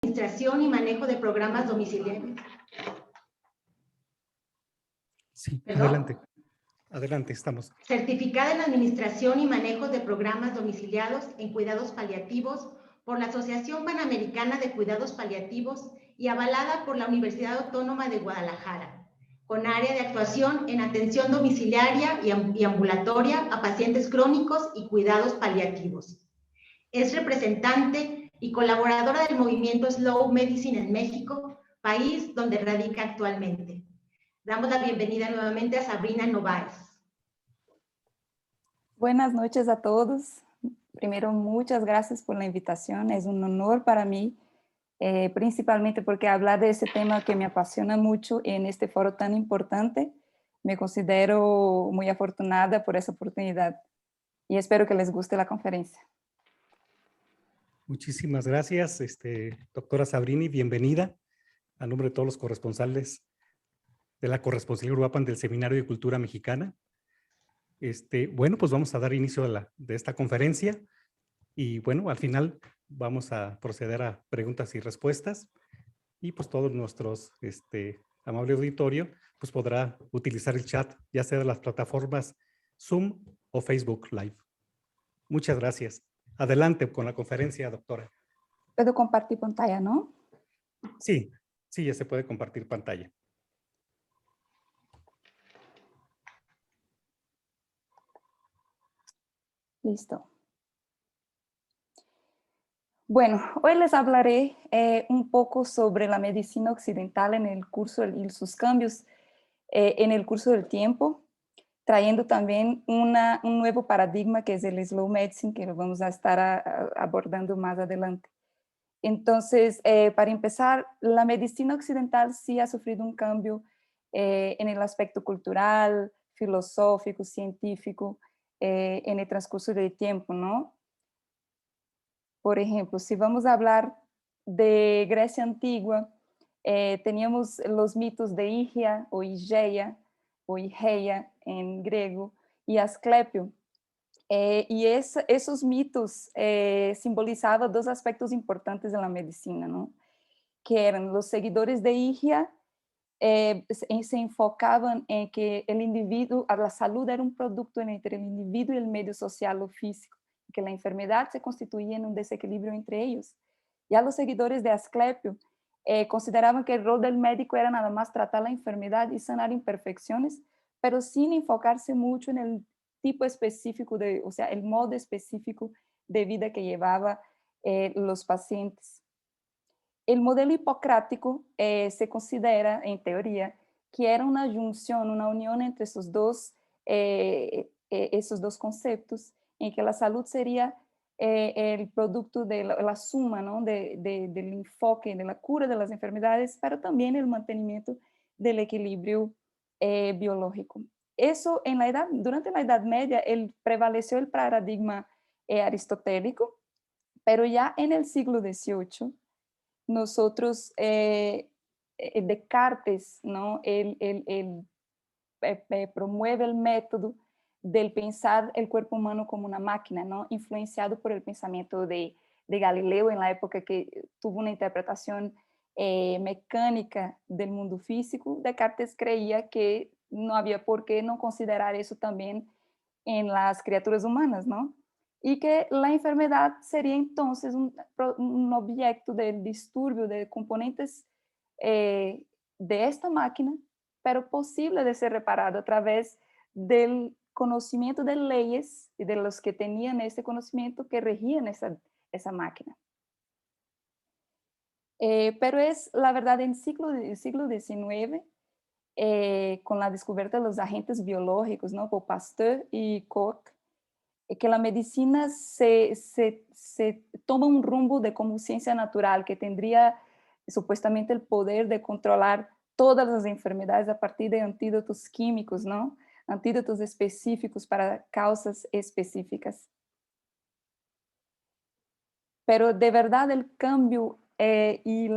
Administración y manejo de programas domiciliarios. Sí, ¿Perdón? adelante. Adelante, estamos. Certificada en Administración y Manejo de Programas Domiciliados en Cuidados Paliativos por la Asociación Panamericana de Cuidados Paliativos y avalada por la Universidad Autónoma de Guadalajara, con área de actuación en atención domiciliaria y ambulatoria a pacientes crónicos y cuidados paliativos. Es representante y colaboradora del movimiento Slow Medicine en México, país donde radica actualmente. Damos la bienvenida nuevamente a Sabrina Novaes. Buenas noches a todos. Primero, muchas gracias por la invitación. Es un honor para mí, principalmente porque hablar de ese tema que me apasiona mucho en este foro tan importante. Me considero muy afortunada por esa oportunidad y espero que les guste la conferencia. Muchísimas gracias, doctora Sabrini, bienvenida. A nombre de todos los corresponsales de la Corresponsalía Uruapan del Seminario de Cultura Mexicana. Bueno, pues vamos a dar inicio de esta conferencia y bueno, al final vamos a proceder a preguntas y respuestas y pues todos nuestros amable auditorio pues podrá utilizar el chat, ya sea de las plataformas Zoom o Facebook Live. Muchas gracias. Adelante con la conferencia, doctora. ¿Puedo compartir pantalla, no? Sí, sí, ya se puede compartir pantalla. Listo. Bueno, hoy les hablaré un poco sobre la medicina occidental en el curso y sus cambios en el curso del tiempo, trayendo también un nuevo paradigma que es el slow medicine, que lo vamos a estar abordando más adelante. Entonces, para empezar, la medicina occidental sí ha sufrido un cambio en el aspecto cultural, filosófico, científico, en el transcurso del tiempo, ¿no? Por ejemplo, si vamos a hablar de Grecia antigua, teníamos los mitos de Higia o Higeia o Igeia en griego y Asclepio. Y esos mitos simbolizaban dos aspectos importantes en la medicina, ¿no? Que eran los seguidores de Higia, se enfocaban en que el individuo, la salud era un producto entre el individuo y el medio social o físico, que la enfermedad se constituía en un desequilibrio entre ellos. Ya los seguidores de Asclepio consideraban que el rol del médico era nada más tratar la enfermedad y sanar imperfecciones, pero sin enfocarse mucho en el tipo específico o sea, el modo específico de vida que llevaba los pacientes. El modelo hipocrático se considera, en teoría, que era una junción, una unión entre esos dos conceptos, en que la salud sería el producto de la suma, ¿no? del enfoque, de la cura de las enfermedades, pero también el mantenimiento del equilibrio biológico. Eso durante la Edad Media prevaleció el paradigma aristotélico, pero ya en el siglo XVIII, nosotros, Descartes, ¿no? Promueve el método del pensar el cuerpo humano como una máquina, ¿no? Influenciado por el pensamiento de Galileo en la época que tuvo una interpretación mecánica del mundo físico. Descartes creía que no había por qué no considerar eso también en las criaturas humanas, ¿no? Y que la enfermedad sería entonces un objeto del disturbio de componentes de esta máquina, pero posible de ser reparado a través del conocimiento de leyes y de los que tenían ese conocimiento que regían esa máquina. Pero es la verdad en el siglo XIX, con la descubierta de los agentes biológicos, ¿no? Por Pasteur y Koch, que la medicina se toma un rumbo de como ciencia natural, que tendría supuestamente el poder de controlar todas las enfermedades a partir de antídotos químicos, ¿no? Antídotos específicos para causas específicas. Pero de verdad el cambio y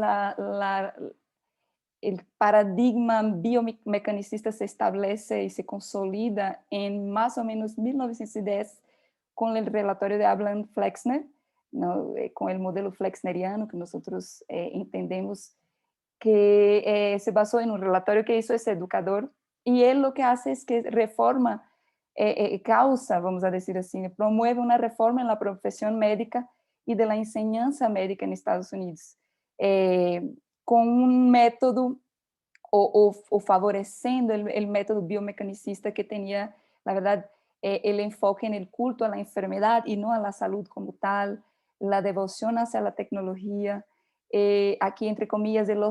el paradigma biomecanicista se establece y se consolida en más o menos 1910 con el relatorio de Abraham Flexner, ¿no? Con el modelo flexneriano que nosotros entendemos, que se basó en un relatorio que hizo ese educador, y él lo que hace es que reforma, causa, vamos a decir así, promueve una reforma en la profesión médica y de la enseñanza médica en Estados Unidos, con un método o favoreciendo el método biomecanicista que tenía, la verdad, el enfoque en el culto a la enfermedad y no a la salud como tal, la devoción hacia la tecnología, aquí entre comillas el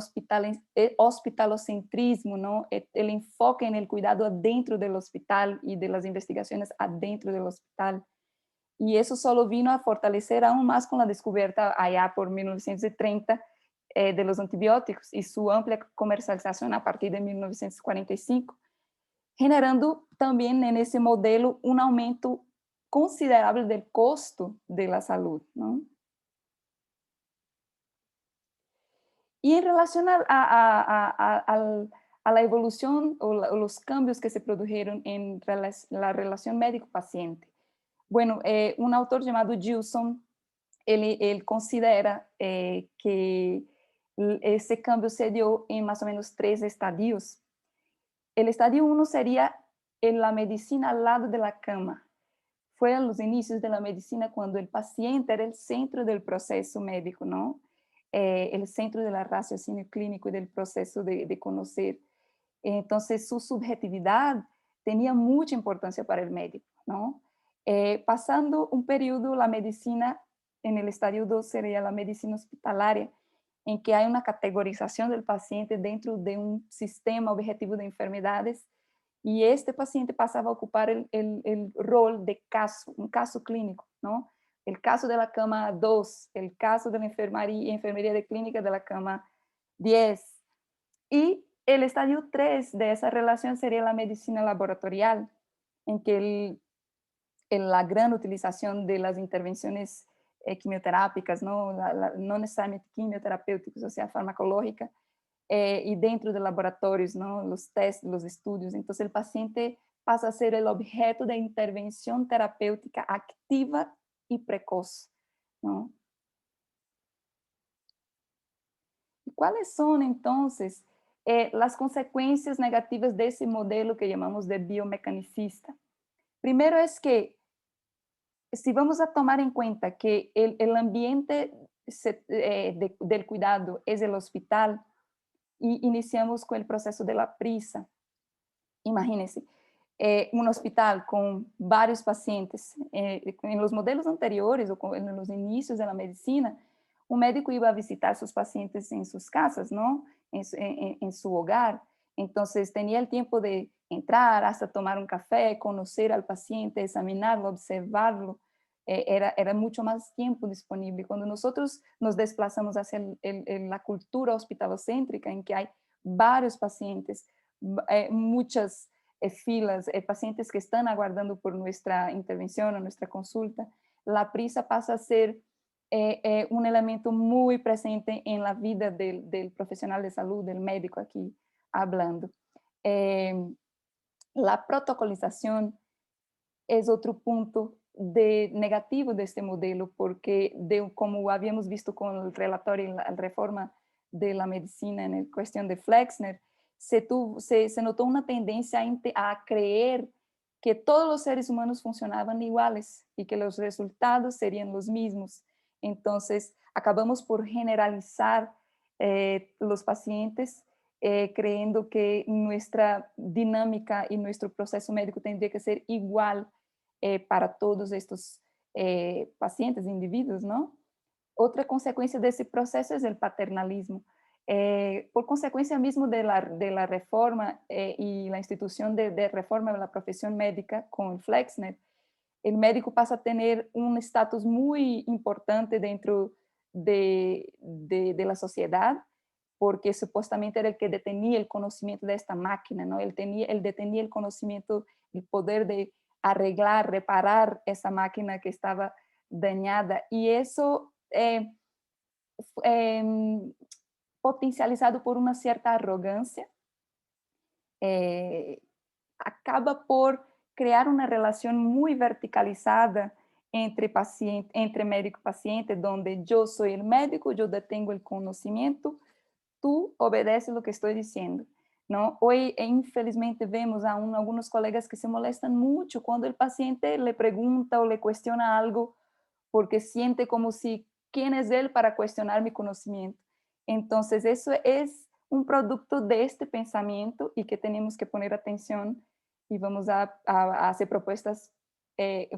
hospitalocentrismo, ¿no? El enfoque en el cuidado adentro del hospital y de las investigaciones adentro del hospital. Y eso solo vino a fortalecer aún más con la descubierta allá por 1930 de los antibióticos y su amplia comercialización a partir de 1945, generando también en ese modelo un aumento considerable del costo de la salud, ¿no? Y en relación a la evolución o los cambios que se produjeron en la relación médico-paciente. Bueno, un autor llamado Gilson, él considera que ese cambio se dio en más o menos 3 estadios. El estadio 1 sería en la medicina al lado de la cama. Fue a los inicios de la medicina cuando el paciente era el centro del proceso médico, ¿no? El centro del raciocinio clínico y del proceso de conocer. Entonces, su subjetividad tenía mucha importancia para el médico, ¿no? Pasando un periodo, la medicina en el estadio 2 sería la medicina hospitalaria, en que hay una categorización del paciente dentro de un sistema objetivo de enfermedades, y este paciente pasaba a ocupar el rol de caso, un caso clínico, ¿no? El caso de la cama 2, el caso de la enfermería de clínica de la cama 10. Y el estadio 3 de esa relación sería la medicina laboratorial, en que la gran utilización de las intervenciones quimioterápicas, ¿no? No necesariamente quimioterapéuticas, o sea, farmacológica, y dentro de laboratorios, ¿no? Los test, los estudios. Entonces el paciente pasa a ser el objeto de intervención terapéutica activa y precoz, ¿no? ¿Cuáles son entonces las consecuencias negativas de ese modelo que llamamos de biomecanicista? Primero es que si vamos a tomar en cuenta que el ambiente del cuidado es el hospital y iniciamos con el proceso de la prisa, imagínense, un hospital con varios pacientes, en los modelos anteriores o en los inicios de la medicina, un médico iba a visitar sus pacientes en sus casas, ¿no? En su hogar. Entonces tenía el tiempo de entrar hasta tomar un café, conocer al paciente, examinarlo, observarlo. Era mucho más tiempo disponible. Cuando nosotros nos desplazamos hacia la cultura hospitalocéntrica, en que hay varios pacientes, muchas filas, pacientes que están aguardando por nuestra intervención o nuestra consulta, la prisa pasa a ser un elemento muy presente en la vida del profesional de salud, del médico aquí hablando. La protocolización es otro punto negativo de este modelo, porque como habíamos visto con el relatorio y la reforma de la medicina en cuestión de Flexner, se notó una tendencia a creer que todos los seres humanos funcionaban iguales y que los resultados serían los mismos. Entonces, acabamos por generalizar los pacientes, creyendo que nuestra dinámica y nuestro proceso médico tendría que ser igual para todos estos pacientes, individuos, ¿no? Otra consecuencia de ese proceso es el paternalismo. Por consecuencia mismo de la reforma y la institución de reforma de la profesión médica con Flexner, el médico pasa a tener un estatus muy importante dentro de la sociedad, porque supuestamente era el que detenía el conocimiento de esta máquina, ¿no? Él detenía el conocimiento, el poder de arreglar, reparar esa máquina que estaba dañada. Y eso potencializado por una cierta arrogancia, acaba por crear una relación muy verticalizada entre médico y paciente, donde yo soy el médico, yo detengo el conocimiento, tú obedeces lo que estoy diciendo, ¿no? Hoy, infelizmente, vemos aún algunos colegas que se molestan mucho cuando el paciente le pregunta o le cuestiona algo porque siente como si, ¿quién es él para cuestionar mi conocimiento? Entonces, eso es un producto de este pensamiento y que tenemos que poner atención y vamos a hacer propuestas,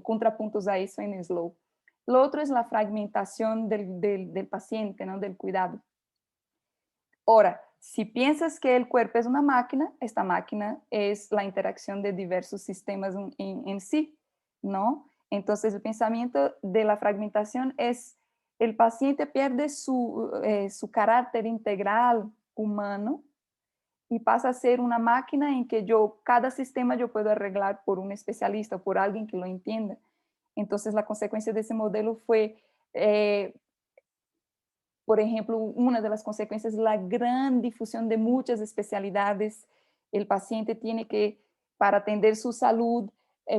contrapuntos a eso en Slow. Lo otro es la fragmentación del paciente, ¿no? Del cuidado. Ahora, si piensas que el cuerpo es una máquina, esta máquina es la interacción de diversos sistemas en sí, ¿no? Entonces, el pensamiento de la fragmentación es el paciente pierde su carácter integral humano y pasa a ser una máquina en que cada sistema yo puedo arreglar por un especialista o por alguien que lo entienda. Entonces, la consecuencia de ese modelo fue, por ejemplo, una de las consecuencias es la gran difusión de muchas especialidades. El paciente tiene que, para atender su salud,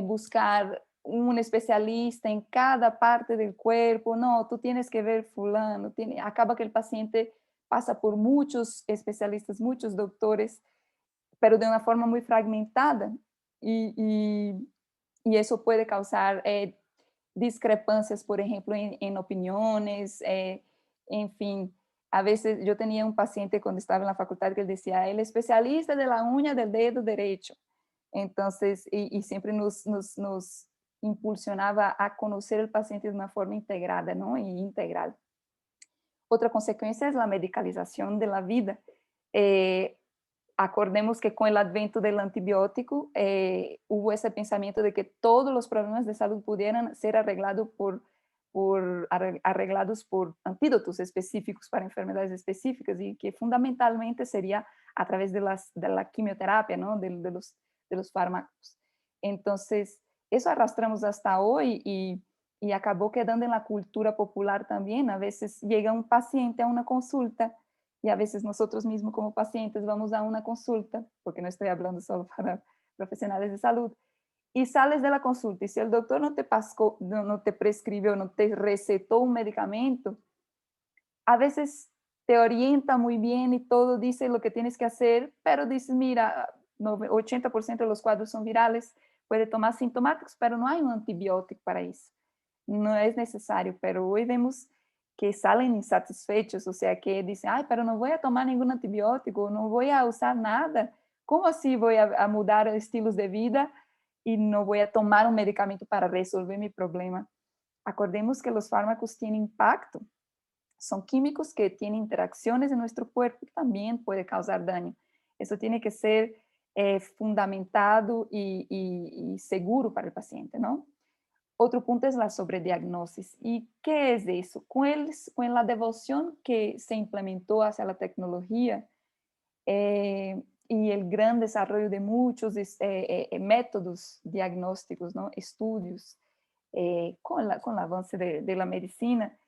buscar un especialista en cada parte del cuerpo. No, tú tienes que ver fulano. Acaba que el paciente pasa por muchos especialistas, muchos doctores, pero de una forma muy fragmentada. Y eso puede causar discrepancias, por ejemplo, en opiniones, en fin. A veces yo tenía un paciente cuando estaba en la facultad que él decía, el especialista de la uña del dedo derecho. Entonces, y siempre nos impulsionaba a conocer el paciente de una forma integrada, ¿no? Y integral. Otra consecuencia es la medicalización de la vida. Acordemos que con el advento del antibiótico hubo ese pensamiento de que todos los problemas de salud pudieran ser arreglados arreglados por antídotos específicos para enfermedades específicas y que fundamentalmente sería a través de la quimioterapia, ¿no? de los fármacos. Entonces, eso arrastramos hasta hoy y acabó quedando en la cultura popular también. A veces llega un paciente a una consulta y a veces nosotros mismos como pacientes vamos a una consulta, porque no estoy hablando solo para profesionales de salud, y sales de la consulta y si el doctor no te prescribió, no te recetó un medicamento, a veces te orienta muy bien y todo dice lo que tienes que hacer, pero dices, mira, 80% de los cuadros son virales, puede tomar sintomáticos, pero no hay un antibiótico para eso. No es necesario, pero hoy vemos que salen insatisfechos, o sea, que dicen, ay, pero no voy a tomar ningún antibiótico, no voy a usar nada. ¿Cómo así voy a mudar estilos de vida y no voy a tomar un medicamento para resolver mi problema? Acordemos que los fármacos tienen impacto. Son químicos que tienen interacciones en nuestro cuerpo y también puede causar daño. Eso tiene que ser fundamentado y seguro para el paciente, ¿no? Otro punto es la sobrediagnosis. ¿Y qué es eso? Con la devoción que se implementó hacia la tecnología y el gran desarrollo de muchos métodos diagnósticos, ¿no? Estudios, con el avance de la medicina,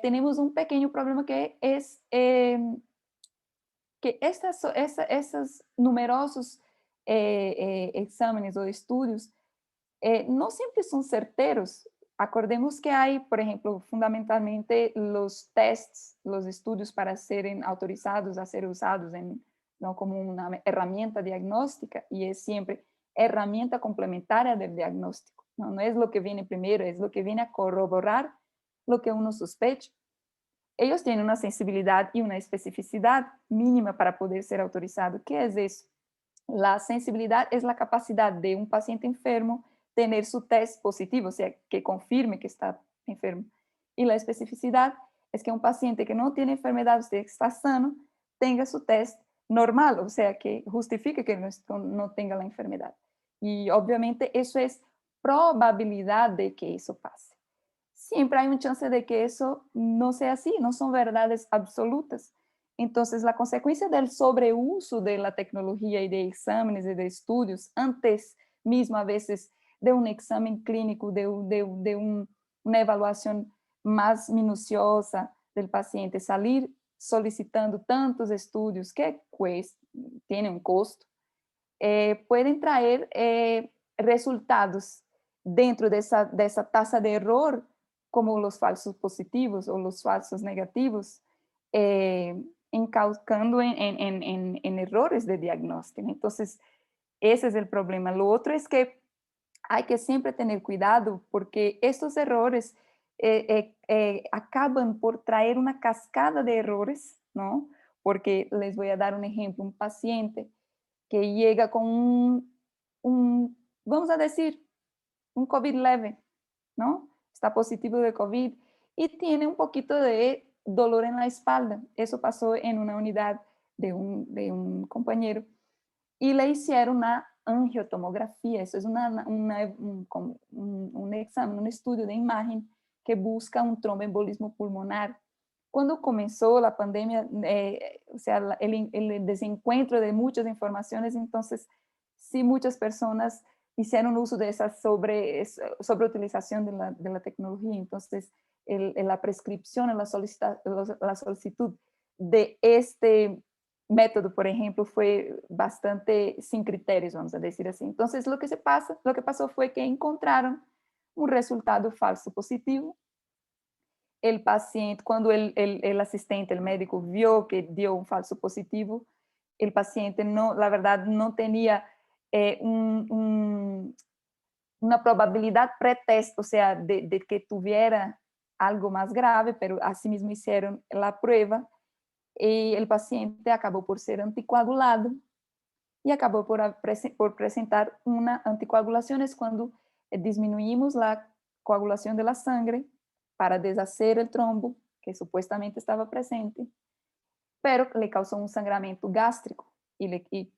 tenemos un pequeño problema que es que esos numerosos exámenes o estudios no siempre son certeros. Acordemos que hay, por ejemplo, fundamentalmente los tests, los estudios para ser autorizados a ser usados no como una herramienta diagnóstica y es siempre herramienta complementaria del diagnóstico. No, no es lo que viene primero, es lo que viene a corroborar lo que uno sospecha. Ellos tienen una sensibilidad y una especificidad mínima para poder ser autorizado. ¿Qué es eso? La sensibilidad es la capacidad de un paciente enfermo tener su test positivo, o sea, que confirme que está enfermo. Y la especificidad es que un paciente que no tiene enfermedad, o sea, que está sano, tenga su test normal, o sea, que justifique que no tenga la enfermedad. Y obviamente eso es probabilidad de que eso pase. Siempre hay un chance de que eso no sea así, no son verdades absolutas. Entonces, la consecuencia del sobreuso de la tecnología y de exámenes y de estudios, antes mismo a veces de un examen clínico, una evaluación más minuciosa del paciente, salir solicitando tantos estudios que tienen un costo, pueden traer resultados dentro de esa tasa de error, como los falsos positivos o los falsos negativos, encauzando en errores de diagnóstico. Entonces, ese es el problema. Lo otro es que hay que siempre tener cuidado porque estos errores acaban por traer una cascada de errores, ¿no? Porque les voy a dar un ejemplo, un paciente que llega con vamos a decir, un COVID leve, ¿no? Está positivo de COVID y tiene un poquito de dolor en la espalda. Eso pasó en una unidad de un compañero y le hicieron una angiotomografía. Eso es un examen, un estudio de imagen que busca un tromboembolismo pulmonar. Cuando comenzó la pandemia, o sea, el desencuentro de muchas informaciones, entonces sí muchas personas hicieron uso de esa sobreutilización de la tecnología. Entonces, la prescripción, la solicitud de este método, por ejemplo, fue bastante sin criterios, vamos a decir así. Entonces, lo que pasó fue que encontraron un resultado falso positivo. El paciente, cuando el asistente, el médico, vio que dio un falso positivo, el paciente no, la verdad, no tenía una probabilidad pretest, o sea, de que tuviera algo más grave, pero asimismo hicieron la prueba y el paciente acabó por ser anticoagulado y acabó por presentar una anticoagulación. Es cuando disminuimos la coagulación de la sangre para deshacer el trombo que supuestamente estaba presente, pero le causó un sangramiento gástrico y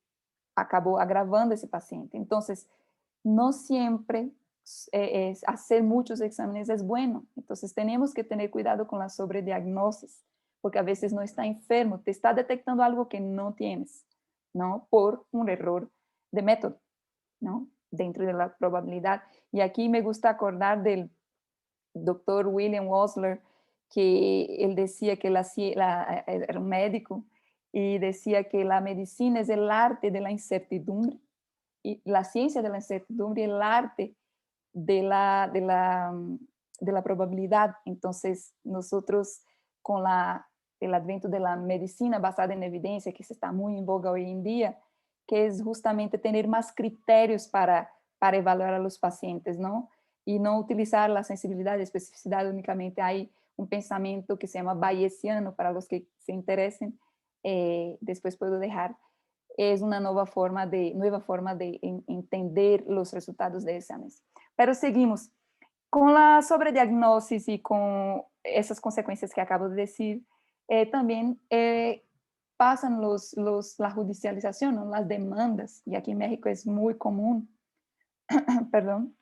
acabó agravando ese paciente. Entonces, no siempre hacer muchos exámenes es bueno. Entonces, tenemos que tener cuidado con la sobrediagnosis, porque a veces no está enfermo, te está detectando algo que no tienes, ¿no? Por un error de método, ¿no? Dentro de la probabilidad. Y aquí me gusta acordar del doctor William Osler, que él decía que era un médico, y decía que la medicina es el arte de la incertidumbre, y la ciencia de la incertidumbre y el arte de la probabilidad. Entonces, nosotros con el advento de la medicina basada en evidencia, que se está muy en boga hoy en día, que es justamente tener más criterios para evaluar a los pacientes, ¿no? Y no utilizar la sensibilidad y especificidad únicamente. Hay un pensamiento que se llama bayesiano, para los que se interesen, después puedo dejar. Es una nueva forma de entender los resultados de exámenes. Pero seguimos. Con la sobrediagnosis y con esas consecuencias que acabo de decir, también pasan la judicialización, ¿no? Las demandas, y aquí en México es muy común. Perdón.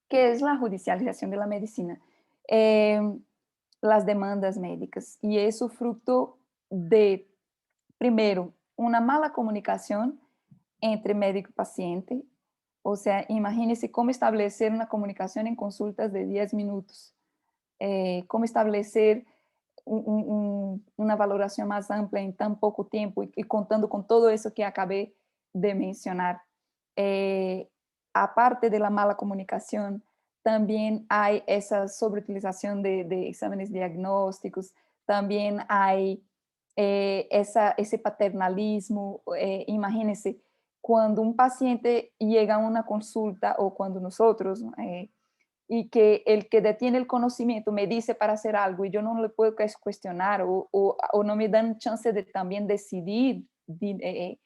¿Qué es la judicialización de la medicina? Las demandas médicas, y eso fruto de, primero, una mala comunicación entre médico y paciente. O sea, imagínense cómo establecer una comunicación en consultas de 10 minutos, cómo establecer una valoración más amplia en tan poco tiempo y contando con todo eso que acabé de mencionar. Aparte de la mala comunicación, también hay esa sobreutilización de exámenes diagnósticos, también hay ese paternalismo. Imagínense, cuando un paciente llega a una consulta o cuando nosotros, y que el que detiene el conocimiento me dice para hacer algo y yo no le puedo cuestionar o no me dan chance de también decidir de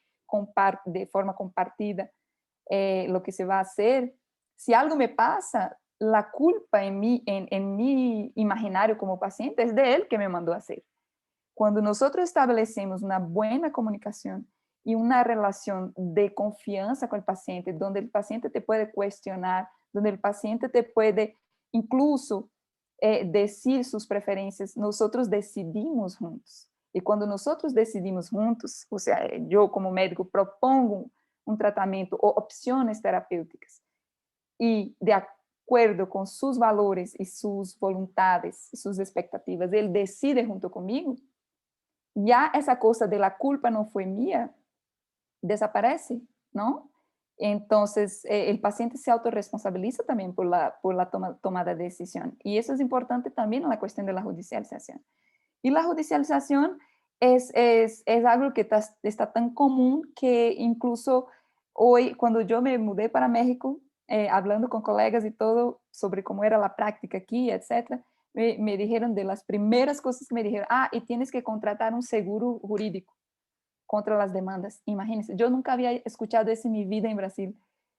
forma compartida lo que se va a hacer. Si algo me pasa, la culpa en mi imaginario como paciente es de él que me mandó a hacer. Cuando nosotros establecemos una buena comunicación y una relación de confianza con el paciente, donde el paciente te puede cuestionar, donde el paciente te puede incluso decir sus preferencias, nosotros decidimos juntos. Y cuando nosotros decidimos juntos, o sea, yo como médico propongo un tratamiento o opciones terapéuticas y de acuerdo con sus valores y sus voluntades y sus expectativas, él decide junto conmigo, ya esa cosa de la culpa no fue mía desaparece, ¿no? Entonces, el paciente se autorresponsabiliza también por la tomada de decisión. Y eso es importante también en la cuestión de la judicialización. Y la judicialización es algo que está tan común que incluso hoy, cuando yo me mudé para México, hablando con colegas y todo sobre cómo era la práctica aquí, etcétera, me dijeron de las primeras cosas que me dijeron, y tienes que contratar un seguro jurídico contra las demandas. Imagínense, yo nunca había escuchado eso en mi vida en Brasil.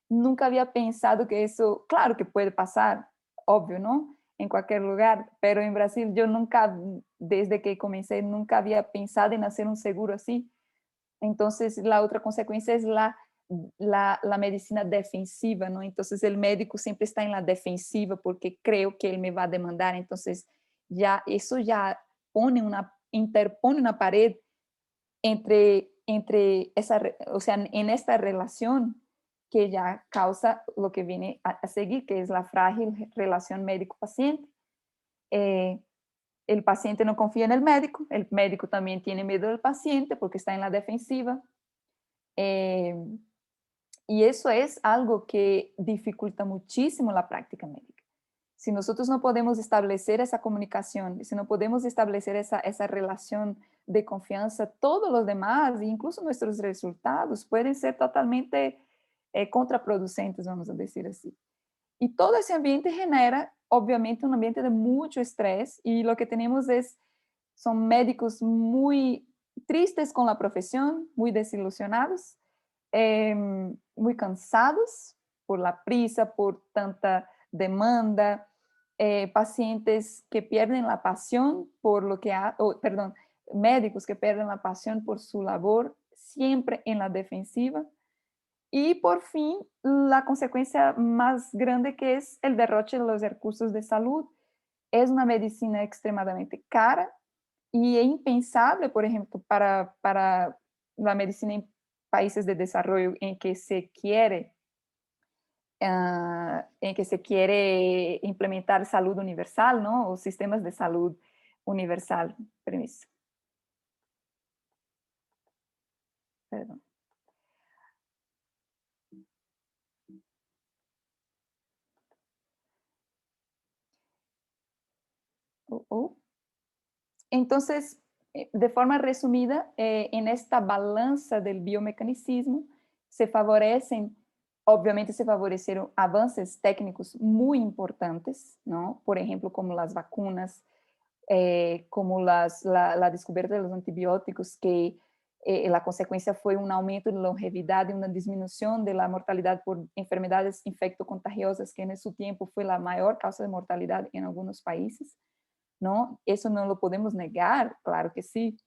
Nunca había pensado que eso, claro que puede pasar, obvio, ¿no? En cualquier lugar, pero en Brasil yo nunca, desde que comencé, nunca había pensado en hacer un seguro así. Entonces, la otra consecuencia es la medicina defensiva, ¿no? Entonces, el médico siempre está en la defensiva porque creo que él me va a demandar. Entonces, eso ya interpone una pared entre o sea, en esta relación que ya causa lo que viene a seguir, que es la frágil relación médico-paciente. El paciente no confía en el médico también tiene miedo del paciente porque está en la defensiva. Y eso es algo que dificulta muchísimo la práctica médica. Si nosotros no podemos establecer esa comunicación, si no podemos establecer esa relación de confianza, todos los demás, incluso nuestros resultados, pueden ser totalmente contraproducentes, vamos a decir así. Y todo ese ambiente genera, obviamente, un ambiente de mucho estrés y lo que tenemos son médicos muy tristes con la profesión, muy desilusionados, muy cansados por la prisa, por tanta demanda, pacientes que pierden la pasión por lo que perdón, médicos que pierden la pasión por su labor, siempre en la defensiva. Y por fin, la consecuencia más grande que es el derroche de los recursos de salud. Es una medicina extremadamente cara y es impensable, por ejemplo, para la medicina en países de desarrollo en que se quiere implementar salud universal, ¿no? O sistemas de salud universal. Permiso. Perdón. Entonces, de forma resumida, en esta balanza del biomecanicismo obviamente se favorecieron avances técnicos muy importantes, ¿no? Por ejemplo, como las vacunas, como la descoberta de los antibióticos, que la consecuencia fue un aumento de longevidad y una disminución de la mortalidad por enfermedades infectocontagiosas, que en su tiempo fue la mayor causa de mortalidad en algunos países, ¿no? Eso no lo podemos negar, claro que sí.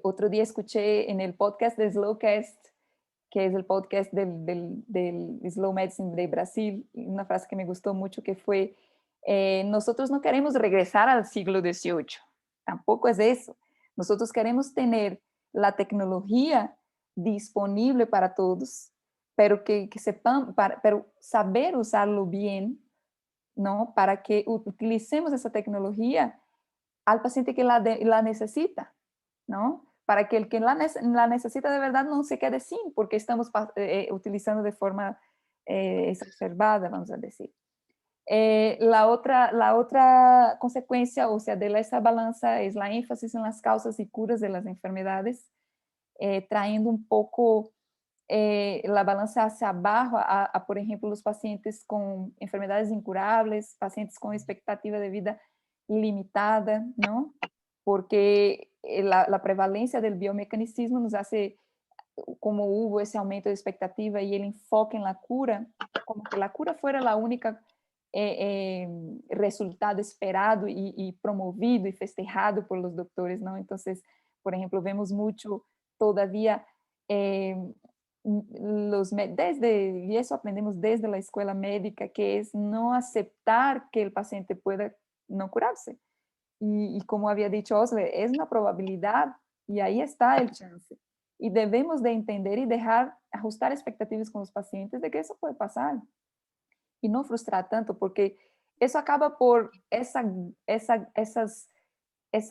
Otro día escuché en el podcast de Slowcast, que es el podcast del Slow Medicine de Brasil, una frase que me gustó mucho que fue, nosotros no queremos regresar al siglo XVIII, tampoco es eso. Nosotros queremos tener la tecnología disponible para todos, pero que sepan, pero saber usarlo bien, ¿no? Para que utilicemos esa tecnología al paciente que la necesita, ¿no? Para que el que la necesita de verdad no se quede sin, porque estamos utilizando de forma exacerbada, vamos a decir. La otra consecuencia, o sea, de esa balanza es la énfasis en las causas y curas de las enfermedades, trayendo un poco la balanza hacia abajo por ejemplo, los pacientes con enfermedades incurables, pacientes con expectativa de vida limitada, ¿no? Porque la prevalencia del biomecanicismo nos hace, como hubo ese aumento de expectativa y el enfoque en la cura, como que la cura fuera la única resultado esperado y promovido y festejado por los doctores, ¿no? Entonces, por ejemplo, vemos mucho todavía y eso aprendemos desde la escuela médica, que es no aceptar que el paciente pueda no curarse. Y como había dicho Osler, es una probabilidad y ahí está el chance. Y debemos de entender y ajustar expectativas con los pacientes de que eso puede pasar. Y no frustrar tanto, porque eso acaba por esa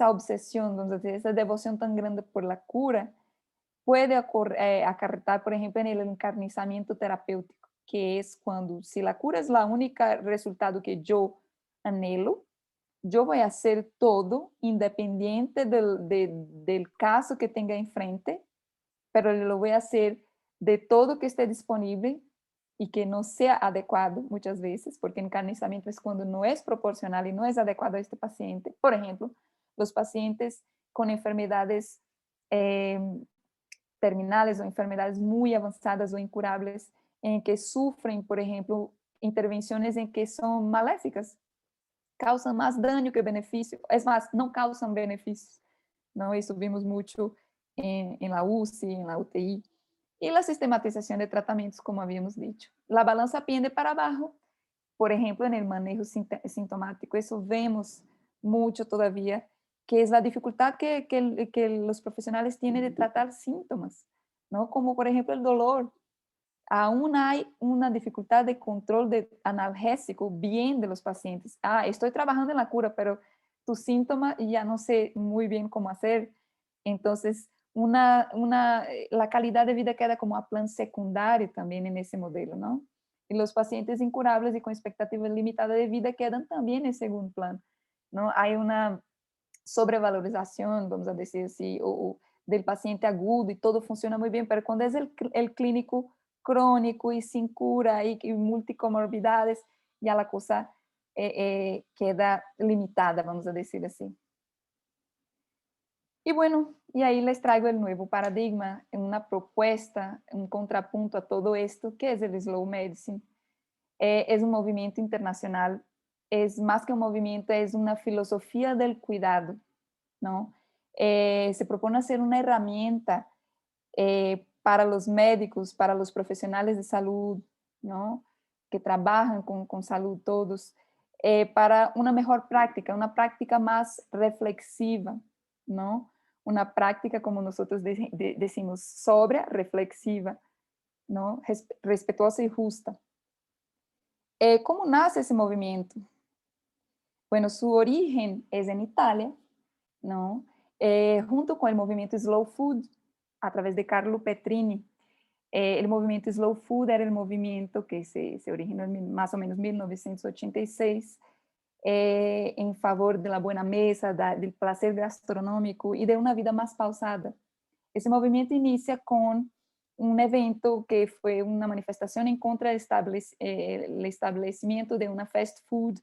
obsesión, esa devoción tan grande por la cura, puede acarretar, por ejemplo, en el encarnizamiento terapéutico, que es cuando, si la cura es la única resultado que yo anhelo, yo voy a hacer todo independiente del caso que tenga enfrente, pero lo voy a hacer de todo que esté disponible y que no sea adecuado muchas veces, porque encarnizamiento es cuando no es proporcional y no es adecuado a este paciente. Por ejemplo, los pacientes con enfermedades terminales o enfermedades muy avanzadas o incurables, en que sufren, por ejemplo, intervenciones en que son maléficas, causan más daño que beneficio, es más, no causan beneficios, ¿no? Eso vimos mucho en la UCI, en la UTI. Y la sistematización de tratamientos, como habíamos dicho. La balanza pende para abajo, por ejemplo, en el manejo sintomático. Eso vemos mucho todavía, que es la dificultad que los profesionales tienen de tratar síntomas, ¿no? Como por ejemplo el dolor. Aún hay una dificultad de control de analgésico bien de los pacientes. Estoy trabajando en la cura, pero tu síntoma ya no sé muy bien cómo hacer. Entonces, la calidad de vida queda como a plan secundario también en ese modelo, ¿no? Y los pacientes incurables y con expectativa limitada de vida quedan también en segundo plan, ¿no? Hay una sobrevalorización, vamos a decir así, o del paciente agudo y todo funciona muy bien, pero cuando es el clínico crónico y sin cura y multicomorbidades, ya la cosa queda limitada, vamos a decir así. Y bueno, y ahí les traigo el nuevo paradigma, una propuesta, un contrapunto a todo esto, que es el Slow Medicine. Es un movimiento internacional, es más que un movimiento, es una filosofía del cuidado, ¿no? Se propone hacer una herramienta para los médicos, para los profesionales de salud, ¿no? Que trabajan con salud todos, para una mejor práctica, una práctica más reflexiva, ¿no? Una práctica, como nosotros decimos, sobria, reflexiva, ¿no? Respetuosa y justa. ¿Cómo nace ese movimiento? Bueno, su origen es en Italia, ¿no? Junto con el movimiento Slow Food, a través de Carlo Petrini. El movimiento Slow Food era el movimiento que se originó en más o menos 1986 en favor de la buena mesa, del placer gastronómico y de una vida más pausada. Ese movimiento inicia con un evento que fue una manifestación en contra del establecimiento de una fast food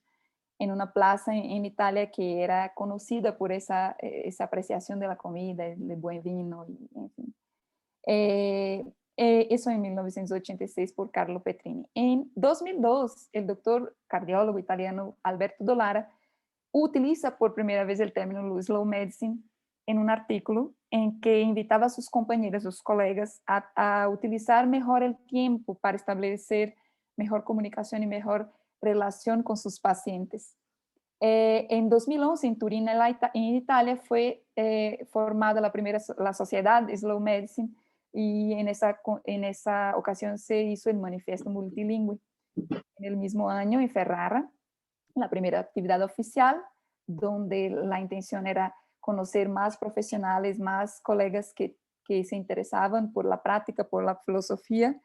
en una plaza en Italia que era conocida por esa apreciación de la comida, el buen vino, en fin. Eso en 1986 por Carlo Petrini. En 2002, el doctor cardiólogo italiano Alberto Dollara utiliza por primera vez el término slow medicine en un artículo en que invitaba a sus compañeros, sus colegas, a utilizar mejor el tiempo para establecer mejor comunicación y mejor relación con sus pacientes. En 2011, en Turín, en Italia, fue formada la sociedad Slow Medicine y en esa ocasión se hizo el manifiesto multilingüe. En el mismo año, en Ferrara, la primera actividad oficial, donde la intención era conocer más profesionales, más colegas que se interesaban por la práctica, por la filosofía,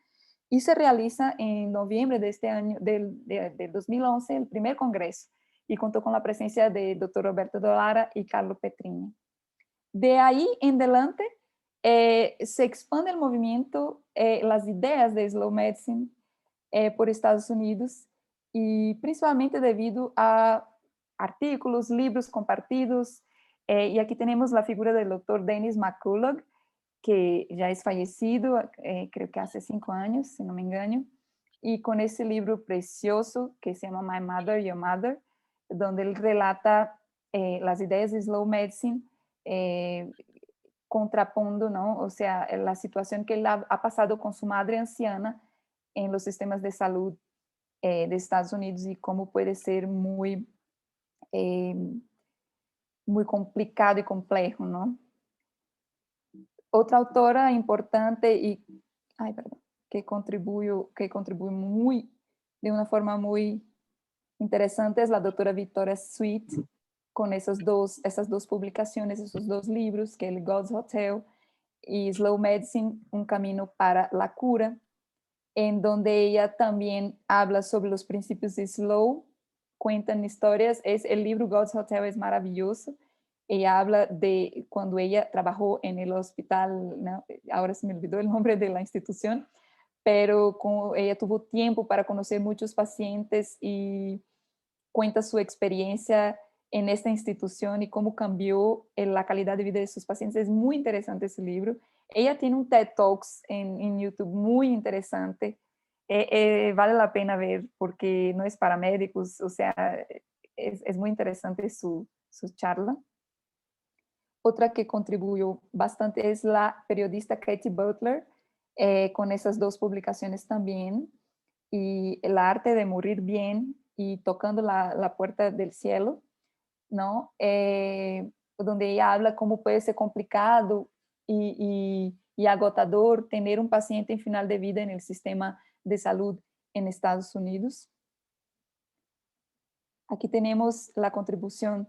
y se realiza en noviembre de este año, del 2011, el primer congreso, y contó con la presencia del doctor Roberto Dollara y Carlo Petrini. De ahí en adelante, se expande el movimiento, las ideas de Slow Medicine por Estados Unidos, y principalmente debido a artículos, libros compartidos, y aquí tenemos la figura del doctor Dennis McCullough, que ya es fallecido, creo que hace 5 años, si no me engaño, y con ese libro precioso que se llama My Mother, Your Mother, donde él relata las ideas de Slow Medicine, contrapondo, ¿no? O sea, la situación que él ha pasado con su madre anciana en los sistemas de salud de Estados Unidos y cómo puede ser muy, muy complicado y complejo, ¿no? Otra autora importante y, que contribuye muy, de una forma muy interesante es la doctora Victoria Sweet, con esas dos publicaciones, esos 2 libros, que es el God's Hotel y Slow Medicine, un camino para la cura, en donde ella también habla sobre los principios de Slow, cuentan historias. El libro God's Hotel es maravilloso. Ella habla de cuando ella trabajó en el hospital, ¿no? Ahora se me olvidó el nombre de la institución, pero ella tuvo tiempo para conocer muchos pacientes y cuenta su experiencia en esta institución y cómo cambió la calidad de vida de sus pacientes. Es muy interesante ese libro. Ella tiene un TED Talks en YouTube muy interesante. Vale la pena ver porque no es para médicos, o sea, es muy interesante su charla. Otra que contribuyó bastante es la periodista Katie Butler, con esas dos publicaciones también, y El arte de morir bien y Tocando la puerta del cielo, ¿no? Donde ella habla cómo puede ser complicado y agotador tener un paciente en final de vida en el sistema de salud en Estados Unidos. Aquí tenemos la contribución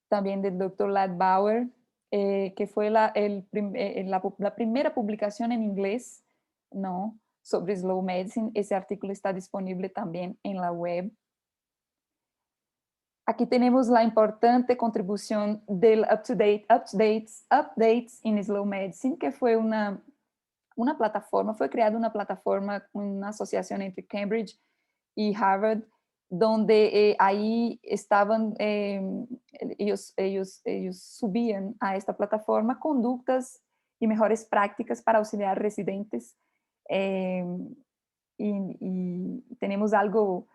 también del Dr. Ladbauer, que fue la primera publicación en inglés, ¿no?, sobre Slow Medicine. Ese artículo está disponible también en la web. Aquí tenemos la importante contribución del Updates in Slow Medicine, que fue una plataforma, fue creada una plataforma, una asociación entre Cambridge y Harvard, donde ahí estaban, ellos subían a esta plataforma conductas y mejores prácticas para auxiliar residentes. Y tenemos algo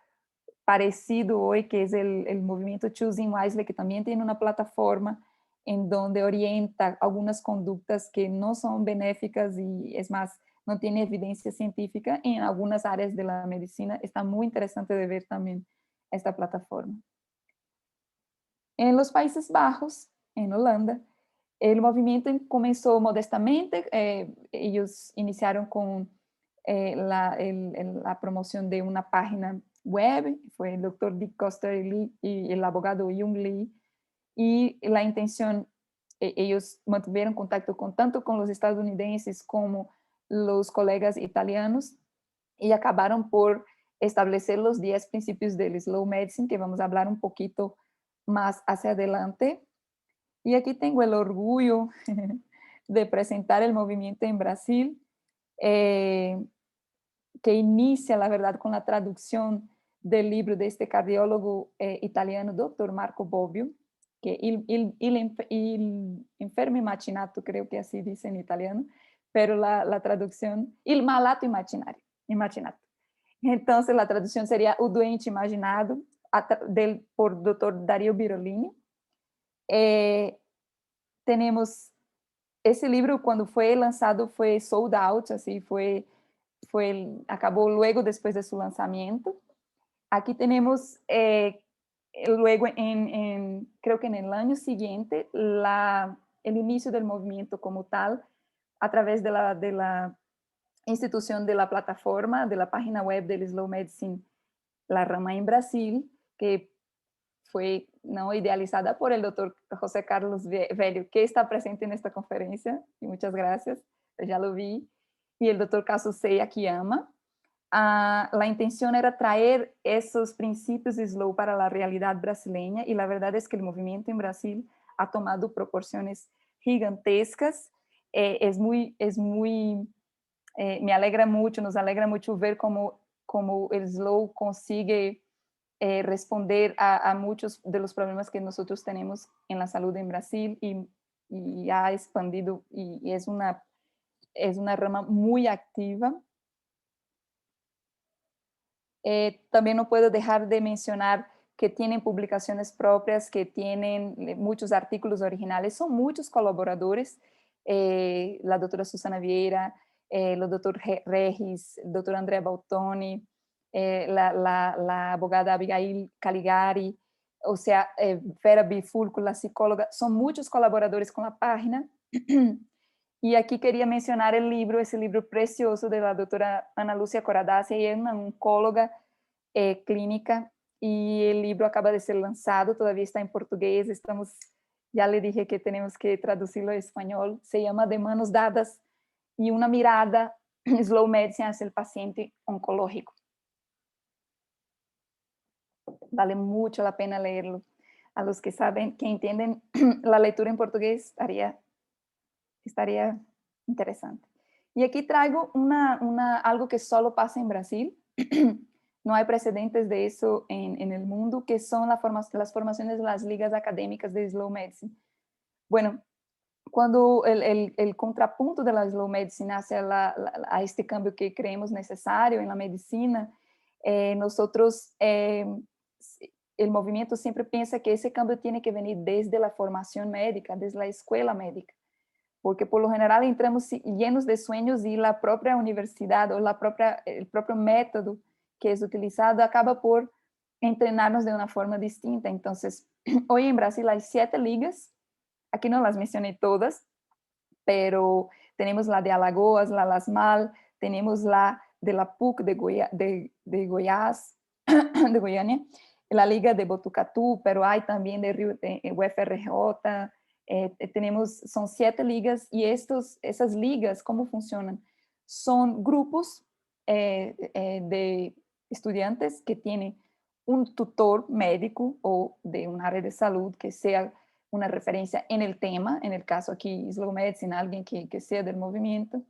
parecido hoy, que es el movimiento Choosing Wisely, que también tiene una plataforma en donde orienta algunas conductas que no son benéficas y, es más, no tiene evidencia científica en algunas áreas de la medicina. Está muy interesante de ver también esta plataforma. En los Países Bajos, en Holanda, el movimiento comenzó modestamente. Ellos iniciaron con la promoción de una página web. Fue el doctor Dick Koster y el abogado Jung Lee. Y la intención, ellos mantuvieron contacto tanto con los estadounidenses como los colegas italianos y acabaron por establecer los 10 principios del Slow Medicine, que vamos a hablar un poquito más hacia adelante. Y aquí tengo el orgullo de presentar el movimiento en Brasil, que inicia, la verdad, con la traducción del libro de este cardiólogo italiano, Dr. Marco Bobbio, que il enfermo imaginato, creo que así dice en italiano, pero la traducción, il malato imaginato. Entonces, la traducción sería O doente imaginado, por Dr. Dario Birolini. Tenemos ese libro, cuando fue lanzado, fue sold out, así acabó luego después de su lanzamiento. Aquí tenemos, luego, creo que en el año siguiente, el inicio del movimiento como tal, a través de la institución de la plataforma, de la página web del Slow Medicine, La Rama en Brasil, que fue, ¿no?, idealizada por el doctor José Carlos Velho, que está presente en esta conferencia, y muchas gracias, ya lo vi, y el doctor Kazuseya Akiyama. La intención era traer esos principios de Slow para la realidad brasileña, y la verdad es que el movimiento en Brasil ha tomado proporciones gigantescas. Me alegra mucho, nos alegra mucho ver cómo el Slow consigue responder a muchos de los problemas que nosotros tenemos en la salud en Brasil, y ha expandido, y es una rama muy activa. También no puedo dejar de mencionar que tienen publicaciones propias, que tienen muchos artículos originales, son muchos colaboradores, la doctora Susana Vieira, el doctor Regis, el doctor Andrea Bautoni, la abogada Abigail Caligari, o sea, Vera Bifulco, la psicóloga. Son muchos colaboradores con la página. Y aquí quería mencionar ese libro precioso de la doctora Ana Lúcia Coradazzi. Ella es una oncóloga clínica, y el libro acaba de ser lanzado, todavía está en portugués. Estamos ya le dije que tenemos que traducirlo a español, se llama De manos dadas y una mirada Slow Medicine hacia el paciente oncológico. Vale mucho la pena leerlo. A los que saben, que entienden la lectura en portugués, estaría interesante. Y aquí traigo algo que solo pasa en Brasil. No hay precedentes de eso en el mundo, que son las formaciones de las ligas académicas de Slow Medicine. Bueno, cuando el contrapunto de la Slow Medicine hacia a este cambio que creemos necesario en la medicina, nosotros, el movimiento siempre piensa que ese cambio tiene que venir desde la formación médica, desde la escuela médica, porque por lo general entramos llenos de sueños y la propia universidad o el propio método que es utilizado acaba por entrenarnos de una forma distinta. Entonces, hoy en Brasil hay 7 ligas, aquí no las mencioné todas, pero tenemos la de Alagoas, la Lasmal, tenemos la de la PUC de Goiás, de Goiânia, la Liga de Botucatu, pero hay también de UFRJ, son 7 ligas y esas ligas, ¿cómo funcionan? Son grupos de estudiantes que tienen un tutor médico o de un área de salud que sea una referencia en el tema, en el caso aquí Slow Medicine, alguien que sea del movimiento,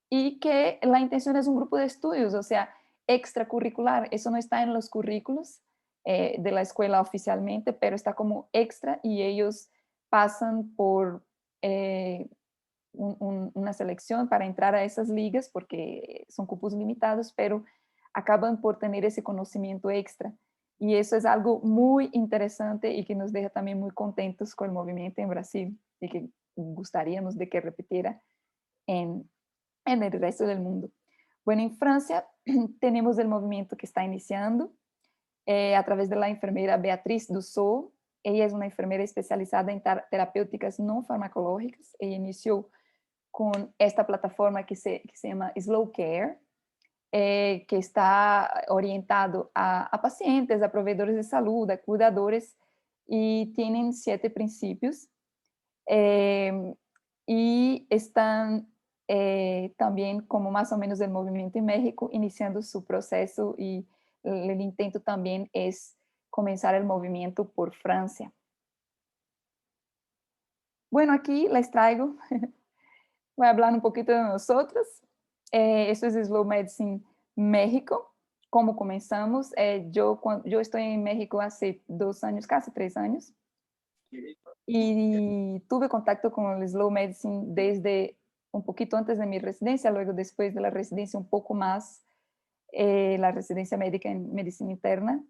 y que la intención es un grupo de estudios, o sea, extracurricular. Eso no está en los currículos de la escuela oficialmente, pero está como extra y ellos pasan por una selección para entrar a esas ligas porque son cupos limitados, pero acaban por tener ese conocimiento extra. Y eso es algo muy interesante y que nos deja también muy contentos con el movimiento en Brasil y que gustaríamos de que repitiera en el resto del mundo. Bueno, en Francia tenemos el movimiento que está iniciando a través de la enfermera Beatriz Dussault. Ella es una enfermera especializada en terapéuticas no farmacológicas. Ella inició con esta plataforma que se llama Slow Care, que está orientado a pacientes, a proveedores de salud, a cuidadores, y tienen 7 principios. Y están también, como más o menos el movimiento en México, iniciando su proceso y el intento también es comenzar el movimiento por Francia. Bueno, aquí les traigo, voy a hablar un poquito de nosotros. Esto es Slow Medicine México. ¿Cómo comenzamos? Yo estoy en México hace 2 años, casi 3 años. Y tuve contacto con el Slow Medicine desde un poquito antes de mi residencia, luego después de la residencia un poco más, la residencia médica en medicina interna.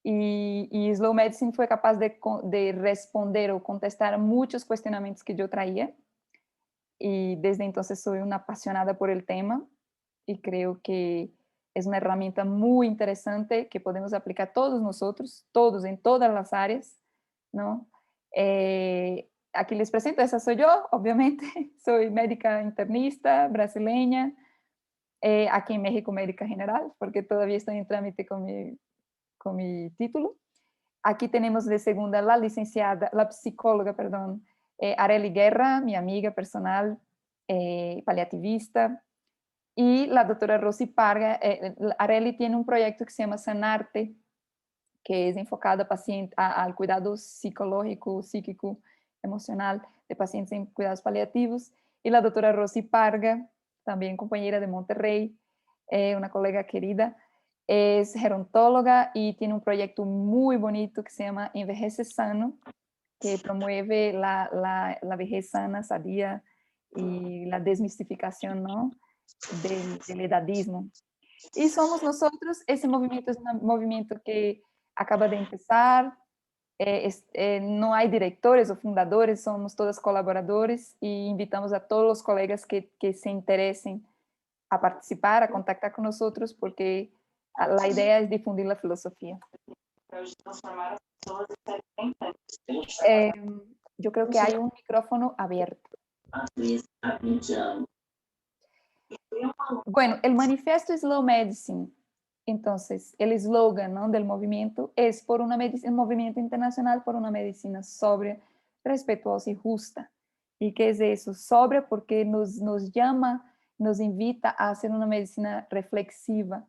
Y Slow Medicine fue capaz de responder o contestar muchos cuestionamientos que yo traía. Y desde entonces soy una apasionada por el tema y creo que es una herramienta muy interesante que podemos aplicar todos nosotros, todos en todas las áreas, ¿no? Aquí les presento, esa soy yo, obviamente, soy médica internista brasileña, aquí en México médica general, porque todavía estoy en trámite con mi título. Aquí tenemos de segunda la psicóloga, perdón, Arely Guerra, mi amiga personal, paliativista, y la doctora Rosy Parga. Arely tiene un proyecto que se llama Sanarte, que es enfocado al cuidado psicológico, psíquico, emocional de pacientes en cuidados paliativos. Y la doctora Rosy Parga, también compañera de Monterrey, una colega querida, es gerontóloga y tiene un proyecto muy bonito que se llama Envejece Sano, que promueve la vejez sana, sadía y la desmistificación, ¿no?, del edadismo. Y somos nosotros, ese movimiento es un movimiento que acaba de empezar, no hay directores o fundadores, somos todos colaboradores y invitamos a todos los colegas que se interesen a participar, a contactar con nosotros, porque la idea es difundir la filosofía. Yo creo que hay un micrófono abierto. Bueno, el manifiesto Slow Medicine, entonces, el eslogan, ¿no?, del movimiento es un movimiento internacional por una medicina sobria, respetuosa y justa. ¿Y qué es eso? Sobria porque nos llama, nos invita a hacer una medicina reflexiva.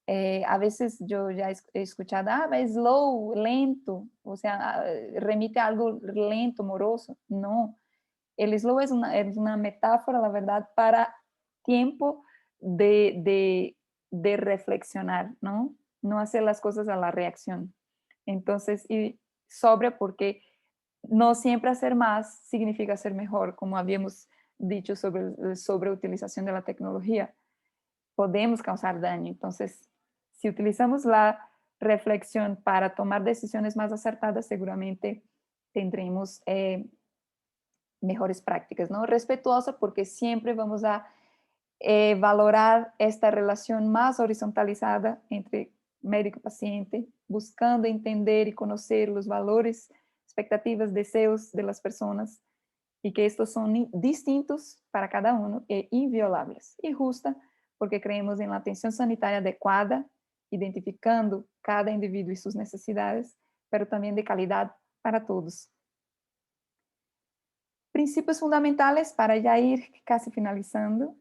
A veces yo ya he escuchado, es slow, lento, o sea, remite a algo lento, moroso. No, el slow es una metáfora, la verdad, para tiempo de reflexionar, ¿no? No hacer las cosas a la reacción. Entonces, y sobria porque no siempre hacer más significa ser mejor, como habíamos dicho sobre la sobreutilización de la tecnología. Podemos causar daño. Entonces, si utilizamos la reflexión para tomar decisiones más acertadas, seguramente tendremos mejores prácticas, ¿no? Respetuosa porque siempre vamos a valorar esta relación más horizontalizada entre médico y paciente, buscando entender y conocer los valores, expectativas, deseos de las personas y que estos son distintos para cada uno e inviolables. Y justa porque creemos en la atención sanitaria adecuada, identificando cada individuo y sus necesidades, pero también de calidad para todos. Principios fundamentales para ya ir casi finalizando.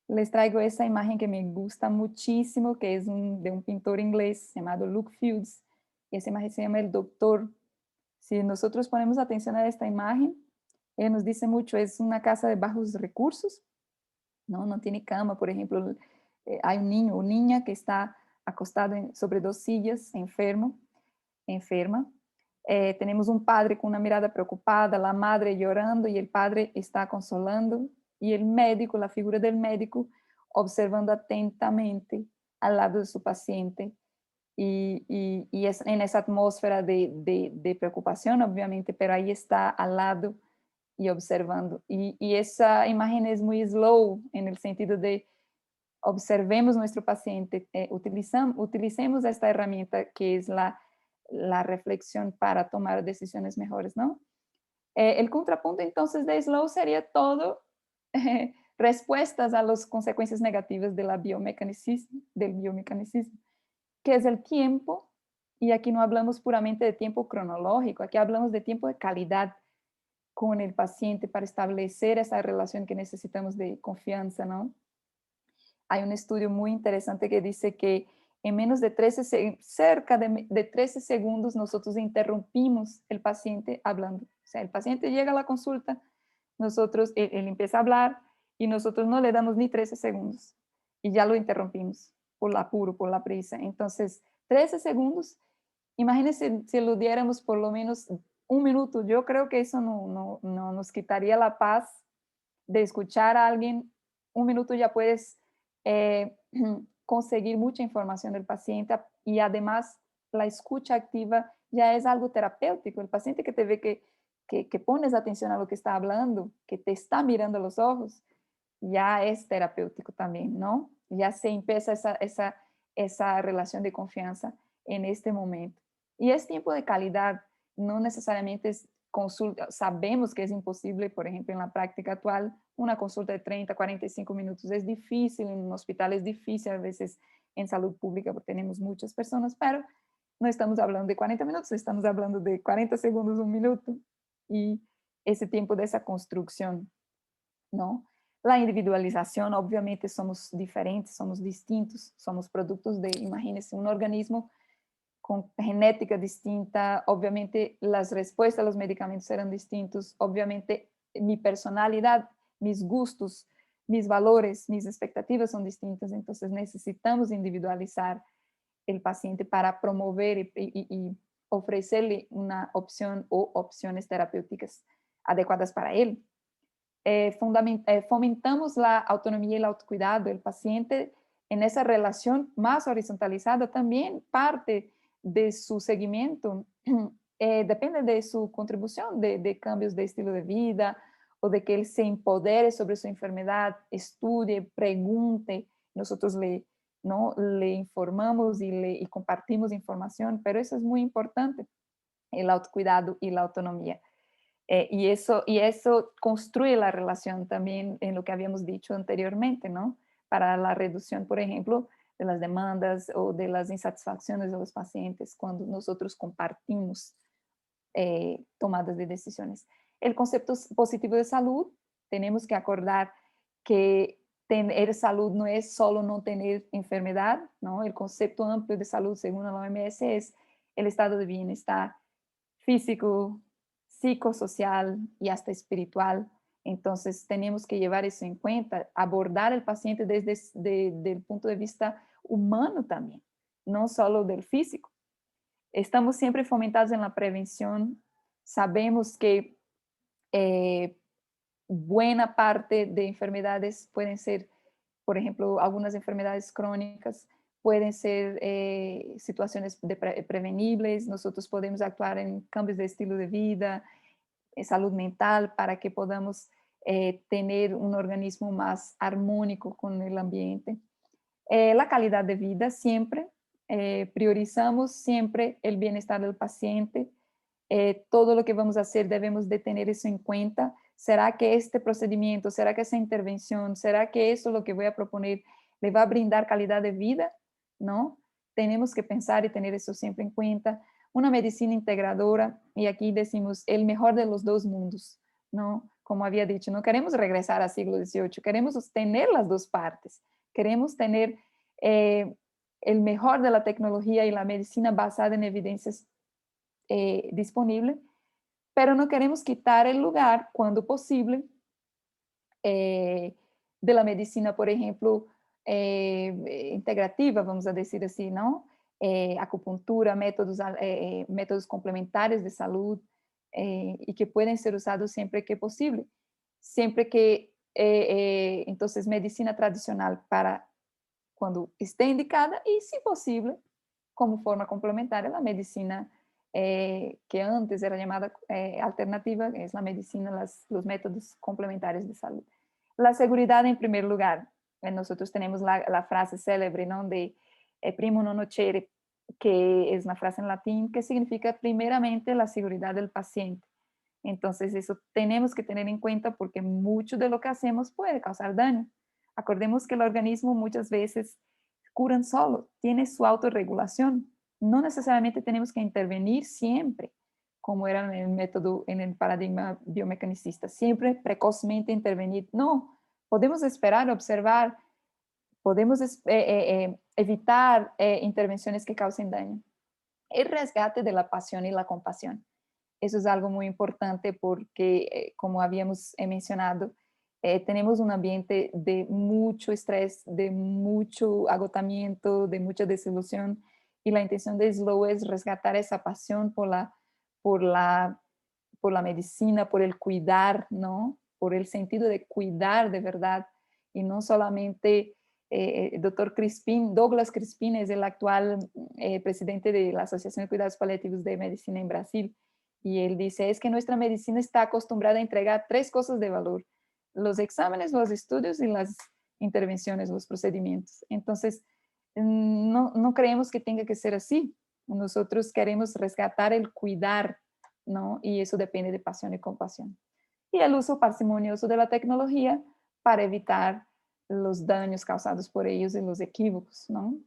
Les traigo esa imagen que me gusta muchísimo, que es de un pintor inglés llamado Luke Fields. Y esa imagen se llama El Doctor. Si nosotros ponemos atención a esta imagen, él nos dice mucho, es una casa de bajos recursos, ¿no? No tiene cama, por ejemplo, hay un niño o niña que está acostado sobre dos sillas, enferma. Tenemos un padre con una mirada preocupada, la madre llorando y el padre está consolando, y el médico, la figura del médico, observando atentamente al lado de su paciente. Y es en esa atmósfera de preocupación, obviamente, pero ahí está al lado y observando. Y esa imagen es muy slow en el sentido de observemos nuestro paciente, utilicemos esta herramienta que es la reflexión para tomar decisiones mejores, ¿no? El contrapunto entonces de slow sería todo respuestas a las consecuencias negativas de del biomecanicismo, que es el tiempo, y aquí no hablamos puramente de tiempo cronológico, aquí hablamos de tiempo de calidad con el paciente para establecer esa relación que necesitamos de confianza, ¿no? Hay un estudio muy interesante que dice que en menos de cerca de 13 segundos nosotros interrumpimos el paciente hablando. O sea, el paciente llega a la consulta, él empieza a hablar y nosotros no le damos ni 13 segundos y ya lo interrumpimos por el apuro, por la prisa. Entonces, 13 segundos, imagínense si lo diéramos por lo menos un minuto. Yo creo que eso no nos quitaría la paz de escuchar a alguien. Un minuto ya puedes conseguir mucha información del paciente y además la escucha activa ya es algo terapéutico. El paciente que te ve que pones atención a lo que está hablando, que te está mirando a los ojos, ya es terapéutico también, ¿no? Ya se empieza esa relación de confianza en este momento. Y es tiempo de calidad, no necesariamente es consulta. Sabemos que es imposible, por ejemplo, en la práctica actual, una consulta de 30, 45 minutos. Es difícil, en un hospital es difícil, a veces en salud pública porque tenemos muchas personas, pero no estamos hablando de 40 minutos, estamos hablando de 40 segundos, un minuto, y ese tiempo de esa construcción, ¿no? La individualización, obviamente somos diferentes, somos distintos, somos productos de, imagínense, un organismo con genética distinta, obviamente las respuestas a los medicamentos serán distintos, obviamente mi personalidad, mis gustos, mis valores, mis expectativas son distintas, entonces necesitamos individualizar el paciente para promover y ofrecerle una opción o opciones terapéuticas adecuadas para él. Fomentamos la autonomía y el autocuidado del paciente en esa relación más horizontalizada, también parte de su seguimiento depende de su contribución de cambios de estilo de vida o de que él se empodere sobre su enfermedad, estudie, pregunte, nosotros le informamos y compartimos información, pero eso es muy importante, el autocuidado y la autonomía. Y eso construye la relación también en lo que habíamos dicho anteriormente, ¿no? Para la reducción, por ejemplo, de las demandas o de las insatisfacciones de los pacientes cuando nosotros compartimos tomadas de decisiones. El concepto positivo de salud, tenemos que acordar que tener salud no es solo no tener enfermedad, ¿no? El concepto amplio de salud, según la OMS, es el estado de bienestar físico, psicosocial y hasta espiritual. Entonces, tenemos que llevar eso en cuenta, abordar al paciente desde el punto de vista humano también, no solo del físico. Estamos siempre fomentados en la prevención. Sabemos que buena parte de enfermedades pueden ser, por ejemplo, algunas enfermedades crónicas, pueden ser situaciones prevenibles. Nosotros podemos actuar en cambios de estilo de vida, en salud mental, para que podamos tener un organismo más armónico con el ambiente. La calidad de vida siempre, priorizamos siempre el bienestar del paciente. Todo lo que vamos a hacer debemos de tener eso en cuenta. ¿Será que este procedimiento, será que esa intervención, será que eso lo que voy a proponer le va a brindar calidad de vida? ¿No? Tenemos que pensar y tener eso siempre en cuenta. Una medicina integradora, y aquí decimos el mejor de los dos mundos, ¿no? Como había dicho, no queremos regresar al siglo XVIII, queremos tener las dos partes. Queremos tener el mejor de la tecnología y la medicina basada en evidencias disponible, pero no queremos quitar el lugar, cuando posible, de la medicina, por ejemplo, integrativa, vamos a decir así, ¿no? Acupuntura, métodos complementarios de salud, y que pueden ser usados siempre que posible. Siempre que, entonces, medicina tradicional para cuando esté indicada y, si posible, como forma complementaria, la medicina que antes era llamada alternativa, es la medicina, los métodos complementarios de salud. La seguridad en primer lugar. Nosotros tenemos la frase célebre, ¿no? De primo non nocere, que es una frase en latín que significa primeramente la seguridad del paciente. Entonces, eso tenemos que tener en cuenta, porque mucho de lo que hacemos puede causar daño. Acordemos que el organismo muchas veces curan solo, tiene su autorregulación. No necesariamente tenemos que intervenir siempre, como era en el método, en el paradigma biomecanicista, siempre precozmente intervenir. No, podemos esperar, observar, podemos evitar intervenciones que causen daño. El rescate de la pasión y la compasión. Eso es algo muy importante porque, como habíamos mencionado, tenemos un ambiente de mucho estrés, de mucho agotamiento, de mucha desilusión, y la intención de Slow es rescatar esa pasión por la medicina, por el cuidar, ¿no? Por el sentido de cuidar de verdad, y no solamente doctor Crispin, Douglas Crispin es el actual presidente de la Asociación de Cuidados Paliativos de Medicina en Brasil, y él dice, es que nuestra medicina está acostumbrada a entregar 3 cosas de valor: los exámenes, los estudios y las intervenciones, los procedimientos. Entonces, no creemos que tenga que ser así. Nosotros queremos rescatar el cuidar, ¿no? Y eso depende de pasión y compasión. Y el uso parsimonioso de la tecnología para evitar los daños causados por ellos y los equívocos, ¿no?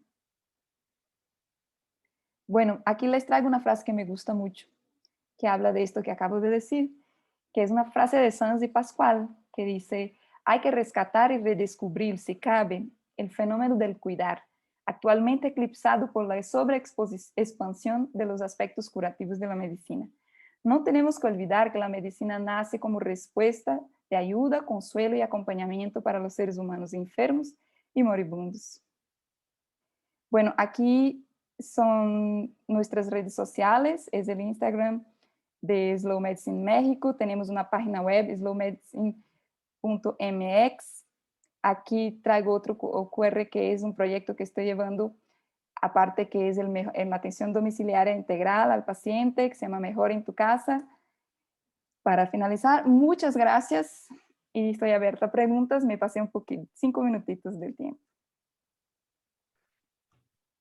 Bueno, aquí les traigo una frase que me gusta mucho, que habla de esto que acabo de decir, que es una frase de Sanz y Pascual, que dice, hay que rescatar y redescubrir, si cabe, el fenómeno del cuidar, actualmente eclipsado por la sobreexpansión de los aspectos curativos de la medicina. No tenemos que olvidar que la medicina nace como respuesta de ayuda, consuelo y acompañamiento para los seres humanos enfermos y moribundos. Bueno, aquí son nuestras redes sociales, es el Instagram de Slow Medicine México, tenemos una página web, slowmedicine.mx. Aquí traigo otro QR, que es un proyecto que estoy llevando, aparte, que es en la atención domiciliaria integral al paciente, que se llama Mejor en tu Casa. Para finalizar, muchas gracias y estoy abierta a preguntas. Me pasé un poquito, 5 minutitos del tiempo.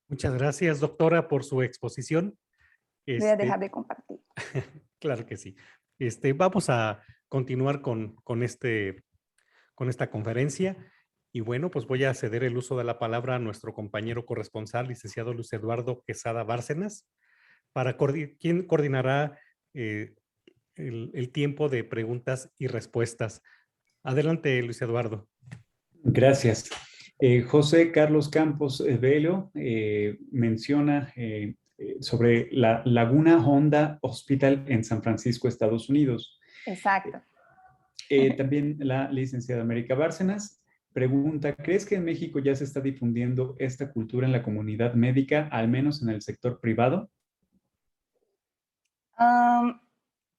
Muchas gracias, doctora, por su exposición. Voy a dejar de compartir. Claro que sí. Vamos a continuar con esta conferencia. Y bueno, pues voy a ceder el uso de la palabra a nuestro compañero corresponsal, licenciado Luis Eduardo Quesada Bárcenas, quien coordinará el tiempo de preguntas y respuestas. Adelante, Luis Eduardo. Gracias. José Carlos Campos Velo menciona sobre la Laguna Honda Hospital en San Francisco, Estados Unidos. Exacto. También la licenciada América Bárcenas pregunta, ¿crees que en México ya se está difundiendo esta cultura en la comunidad médica, al menos en el sector privado?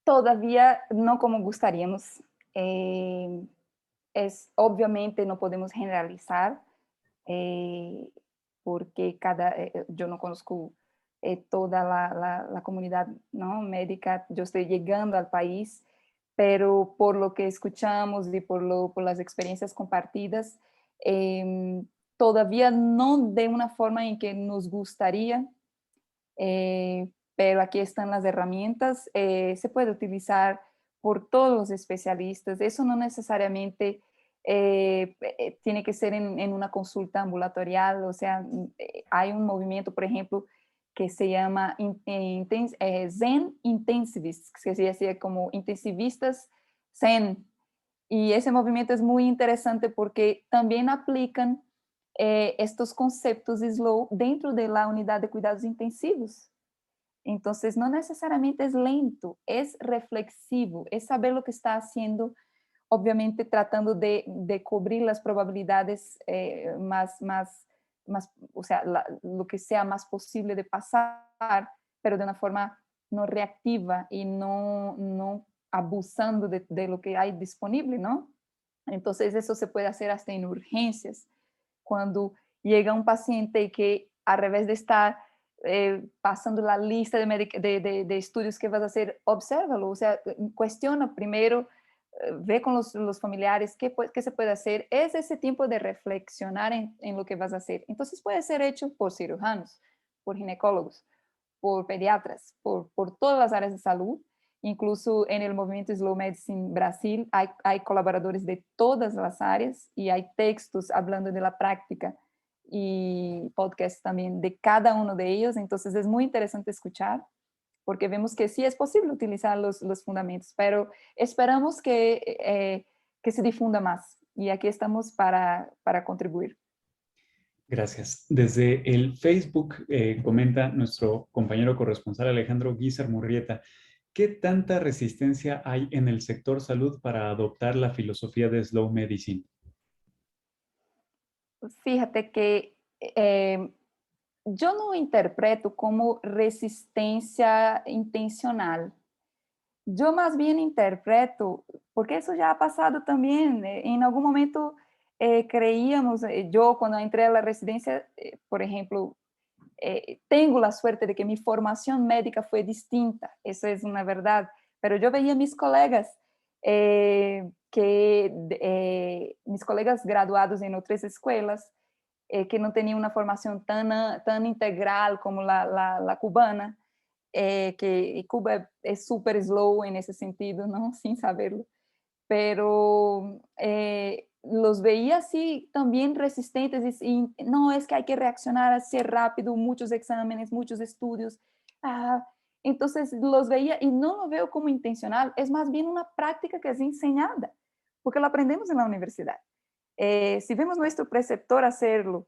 Todavía no como gustaríamos. Obviamente no podemos generalizar, porque yo no conozco toda la comunidad, ¿no?, médica. Yo estoy llegando al país, pero por lo que escuchamos y por las experiencias compartidas, todavía no de una forma en que nos gustaría, pero aquí están las herramientas. Se puede utilizar por todos los especialistas. Eso no necesariamente tiene que ser en una consulta ambulatorial. O sea, hay un movimiento, por ejemplo, que se llama Zen Intensivists, que se decía como intensivistas Zen. Y ese movimiento es muy interesante porque también aplican estos conceptos slow dentro de la unidad de cuidados intensivos. Entonces, no necesariamente es lento, es reflexivo, es saber lo que está haciendo, obviamente tratando de cubrir las probabilidades o sea, lo que sea más posible de pasar, pero de una forma no reactiva y no abusando de lo que hay disponible, ¿no? Entonces, eso se puede hacer hasta en urgencias. Cuando llega un paciente que, al revés de estar pasando la lista de estudios que vas a hacer, obsérvalo, o sea, cuestiona primero, ve con los familiares qué se puede hacer. Es ese tiempo de reflexionar en lo que vas a hacer. Entonces puede ser hecho por cirujanos, por ginecólogos, por pediatras, por todas las áreas de salud. Incluso en el movimiento Slow Medicine Brasil hay colaboradores de todas las áreas y hay textos hablando de la práctica y podcasts también de cada uno de ellos. Entonces es muy interesante escuchar, porque vemos que sí es posible utilizar los fundamentos, pero esperamos que se difunda más, y aquí estamos para contribuir. Gracias. Desde el Facebook comenta nuestro compañero corresponsal Alejandro Guizar Murrieta, ¿qué tanta resistencia hay en el sector salud para adoptar la filosofía de Slow Medicine? Fíjate que yo no interpreto como resistencia intencional. Yo más bien interpreto, porque eso ya ha pasado también. En algún momento creíamos, yo cuando entré a la residencia, por ejemplo, tengo la suerte de que mi formación médica fue distinta, eso es una verdad, pero yo veía a mis colegas mis colegas graduados en otras escuelas que no tenían una formación tan integral como la cubana, que Cuba es súper slow en ese sentido, ¿no? Sin saberlo, pero los veía así también resistentes y no, es que hay que reaccionar así rápido, muchos exámenes, muchos estudios. Entonces los veía y no lo veo como intencional, es más bien una práctica que es enseñada, porque lo aprendemos en la universidad. Si vemos nuestro preceptor hacerlo,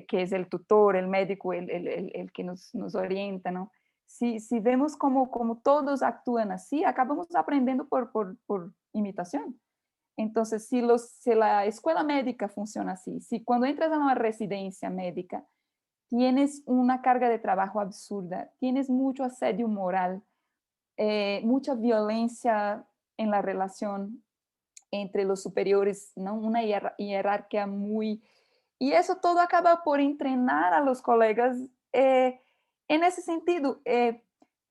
que es el tutor, el médico, el que nos orienta, ¿no? Si vemos como todos actúan así, acabamos aprendiendo por imitación. Entonces, si la escuela médica funciona así, si cuando entras a una residencia médica tienes una carga de trabajo absurda, tienes mucho asedio moral, mucha violencia en la relación entre los superiores, ¿no? Una jerarquía muy... Y eso todo acaba por entrenar a los colegas. En ese sentido,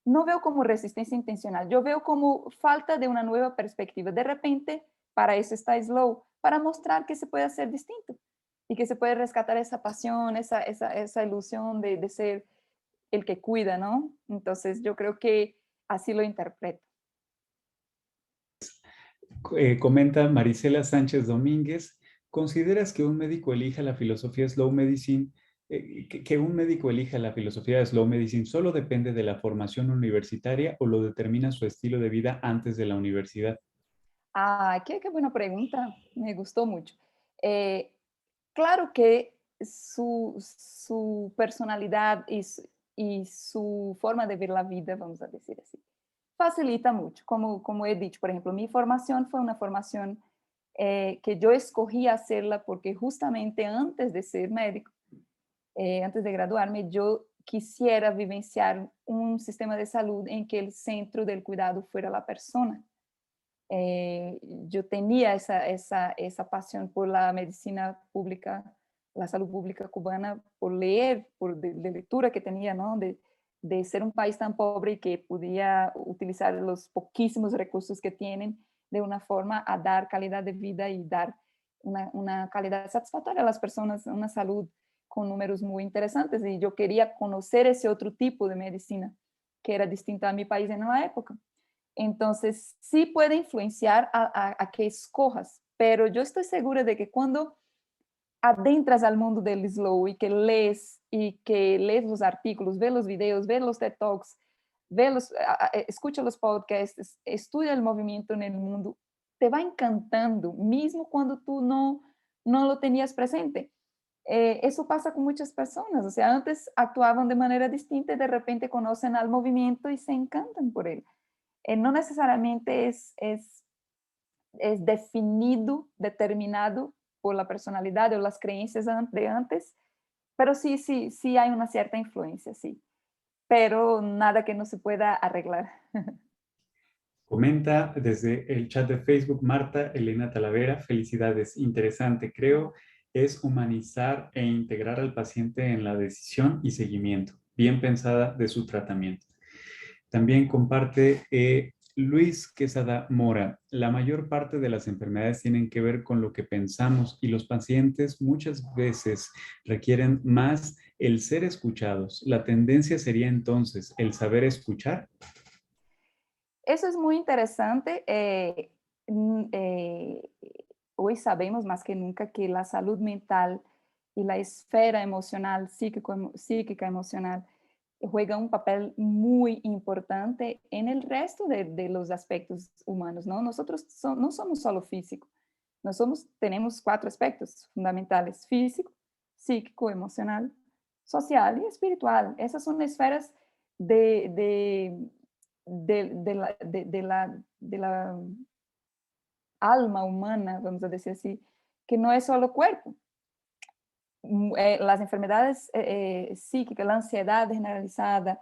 no veo como resistencia intencional, yo veo como falta de una nueva perspectiva. De repente, para eso está Slow, para mostrar que se puede hacer distinto y que se puede rescatar esa pasión, esa ilusión de ser el que cuida, ¿no? Entonces, yo creo que así lo interpreto. Comenta Marisela Sánchez Domínguez, ¿consideras que un médico elija la filosofía Slow Medicine que un médico elija la filosofía de Slow Medicine solo depende de la formación universitaria o lo determina su estilo de vida antes de la universidad? Ah, qué buena pregunta, me gustó mucho. Eh, claro que su personalidad y su forma de ver la vida, vamos a decir así, facilita mucho. Como he dicho, por ejemplo, mi formación fue una formación que yo escogí hacerla porque justamente antes de ser médico, antes de graduarme, yo quisiera vivenciar un sistema de salud en que el centro del cuidado fuera la persona. Yo tenía esa pasión por la medicina pública, la salud pública cubana, por leer, de lectura que tenía, ¿no? De ser un país tan pobre y que podía utilizar los poquísimos recursos que tienen de una forma a dar calidad de vida y dar una calidad satisfactoria a las personas, una salud con números muy interesantes. Y yo quería conocer ese otro tipo de medicina que era distinta a mi país en la época. Entonces, sí puede influenciar a que escojas, pero yo estoy segura de que cuando adentras al mundo del slow y que lees los artículos, ves los videos, ves los TED Talks, escucha los podcasts, estudia el movimiento en el mundo, te va encantando, mismo cuando tú no lo tenías presente. Eso pasa con muchas personas, o sea, antes actuaban de manera distinta y de repente conocen al movimiento y se encantan por él. No necesariamente es definido, determinado por la personalidad o las creencias de antes, pero sí hay una cierta influencia, sí, pero nada que no se pueda arreglar. Comenta desde el chat de Facebook Marta Elena Talavera, felicidades, interesante, creo, es humanizar e integrar al paciente en la decisión y seguimiento, bien pensada de su tratamiento. También comparte Luis Quesada Mora, la mayor parte de las enfermedades tienen que ver con lo que pensamos y los pacientes muchas veces requieren más el ser escuchados. La tendencia sería entonces el saber escuchar. Eso es muy interesante. Hoy sabemos más que nunca que la salud mental y la esfera emocional, psíquica emocional, juega un papel muy importante en el resto de los aspectos humanos, ¿no? Nosotros no somos solo físico, tenemos 4 aspectos fundamentales: físico, psíquico, emocional, social y espiritual. Esas son esferas de, de la alma humana, vamos a decir así, que no es solo cuerpo. Las enfermedades psíquicas, la ansiedad generalizada,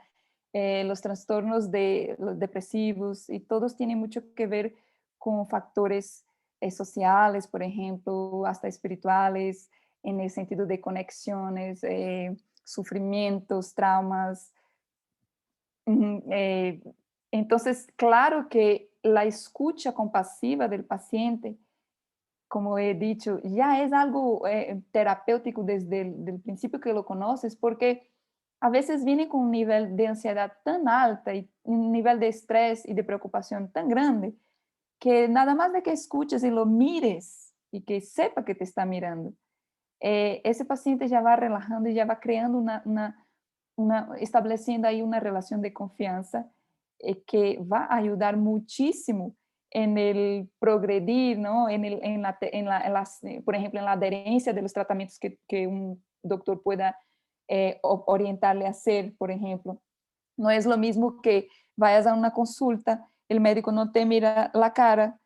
los trastornos los depresivos, y todos tienen mucho que ver con factores sociales, por ejemplo, hasta espirituales, en el sentido de conexiones, sufrimientos, traumas. Entonces, claro que la escucha compasiva del paciente, como he dicho, ya es algo terapéutico desde el principio que lo conoces, porque a veces viene con un nivel de ansiedad tan alta y un nivel de estrés y de preocupación tan grande, que nada más de que escuches y lo mires y que sepa que te está mirando, ese paciente ya va relajando y ya va creando estableciendo ahí una relación de confianza que va a ayudar muchísimo en el progredir, ¿no? Por ejemplo, en la adherencia de los tratamientos que un doctor pueda orientarle a hacer, por ejemplo. No es lo mismo que vayas a una consulta, el médico no te mira la cara,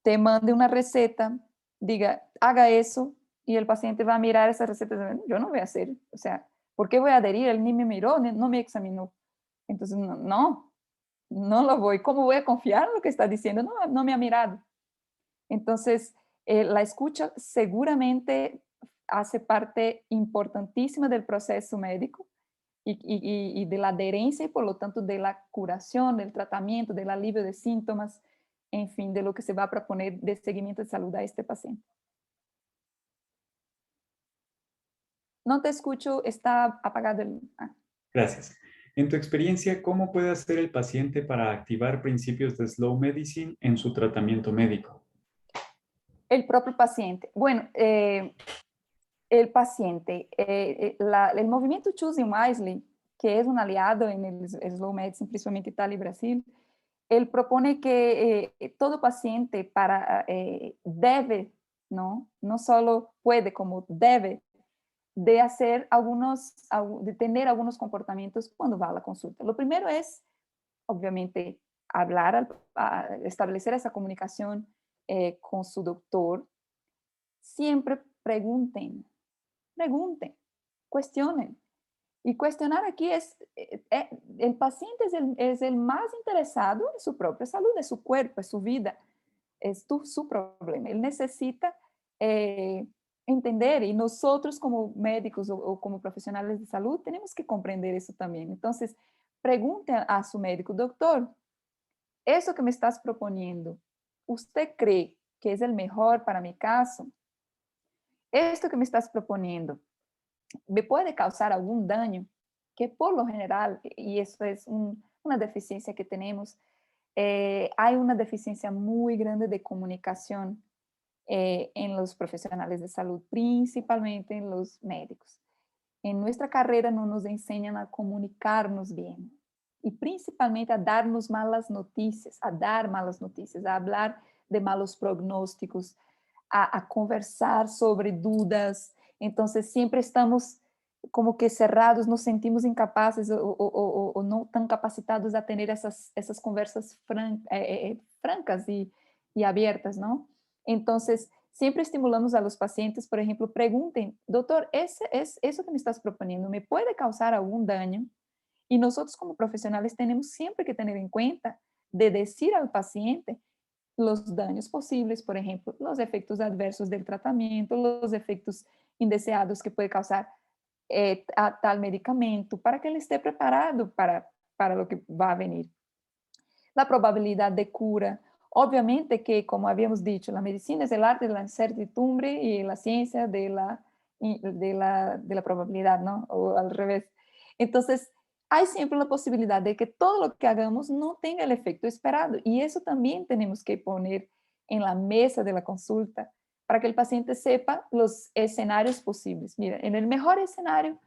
te mande una receta, diga, haga eso, y el paciente va a mirar esa receta y dice, yo no voy a hacer, o sea, ¿por qué voy a adherir? Él ni me miró, no me examinó. Entonces, no lo voy. ¿Cómo voy a confiar en lo que está diciendo? No me ha mirado. Entonces, la escucha seguramente hace parte importantísima del proceso médico y de la adherencia y por lo tanto de la curación, del tratamiento, del alivio de síntomas, en fin, de lo que se va a proponer de seguimiento de salud a este paciente. No te escucho, está apagado el... Gracias. En tu experiencia, ¿cómo puede hacer el paciente para activar principios de Slow Medicine en su tratamiento médico? El propio paciente. Bueno, el paciente, el movimiento Choosing Wisely, que es un aliado en el Slow Medicine, principalmente Italia y Brasil, él propone que todo paciente debe, ¿no? No solo puede, como debe, de hacer de tener algunos comportamientos cuando va a la consulta. Lo primero es, obviamente, establecer esa comunicación con su doctor. Siempre pregunten, cuestionen. Y cuestionar aquí el paciente es el más interesado en su propia salud, en su cuerpo, en su vida, es su problema. Él necesita entender, y nosotros como médicos o como profesionales de salud tenemos que comprender eso también. Entonces, pregunte a su médico: doctor, eso que me estás proponiendo, ¿usted cree que es el mejor para mi caso? Esto que me estás proponiendo, ¿me puede causar algún daño? Que por lo general, y eso es una deficiencia que tenemos, hay una deficiencia muy grande de comunicación en los profesionales de salud, principalmente en los médicos. En nuestra carrera no nos enseñan a comunicarnos bien y principalmente a darnos malas noticias, a dar malas noticias, a hablar de malos pronósticos, a conversar sobre dudas. Entonces siempre estamos como que cerrados, nos sentimos incapaces o no tan capacitados a tener esas conversas francas y abiertas, ¿no? Entonces, siempre estimulamos a los pacientes, por ejemplo, pregunten: doctor, eso que me estás proponiendo, ¿me puede causar algún daño? Y nosotros como profesionales tenemos siempre que tener en cuenta de decir al paciente los daños posibles, por ejemplo, los efectos adversos del tratamiento, los efectos indeseados que puede causar a tal medicamento, para que él esté preparado para lo que va a venir. La probabilidad de cura. Obviamente que, como habíamos dicho, la medicina es el arte de la incertidumbre y la ciencia de la probabilidad, ¿no? O al revés. Entonces, hay siempre la posibilidad de que todo lo que hagamos no tenga el efecto esperado. Y eso también tenemos que poner en la mesa de la consulta para que el paciente sepa los escenarios posibles. Mira, en el mejor escenario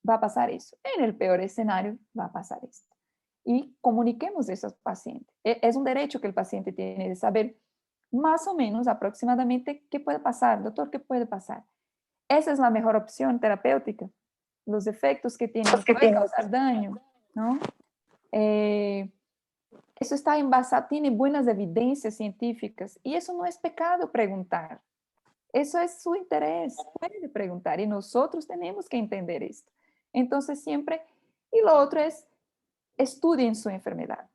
va a pasar eso. En el peor escenario va a pasar esto. Y comuniquemos eso al paciente. Es un derecho que el paciente tiene de saber más o menos aproximadamente qué puede pasar. Doctor, ¿qué puede pasar? Esa es la mejor opción terapéutica. Los efectos que tiene pueden causar daño, ¿no? Eso está envasado, tiene buenas evidencias científicas y eso no es pecado preguntar. Eso es su interés, puede preguntar y nosotros tenemos que entender esto. Entonces siempre, y lo otro es, estudien su enfermedad.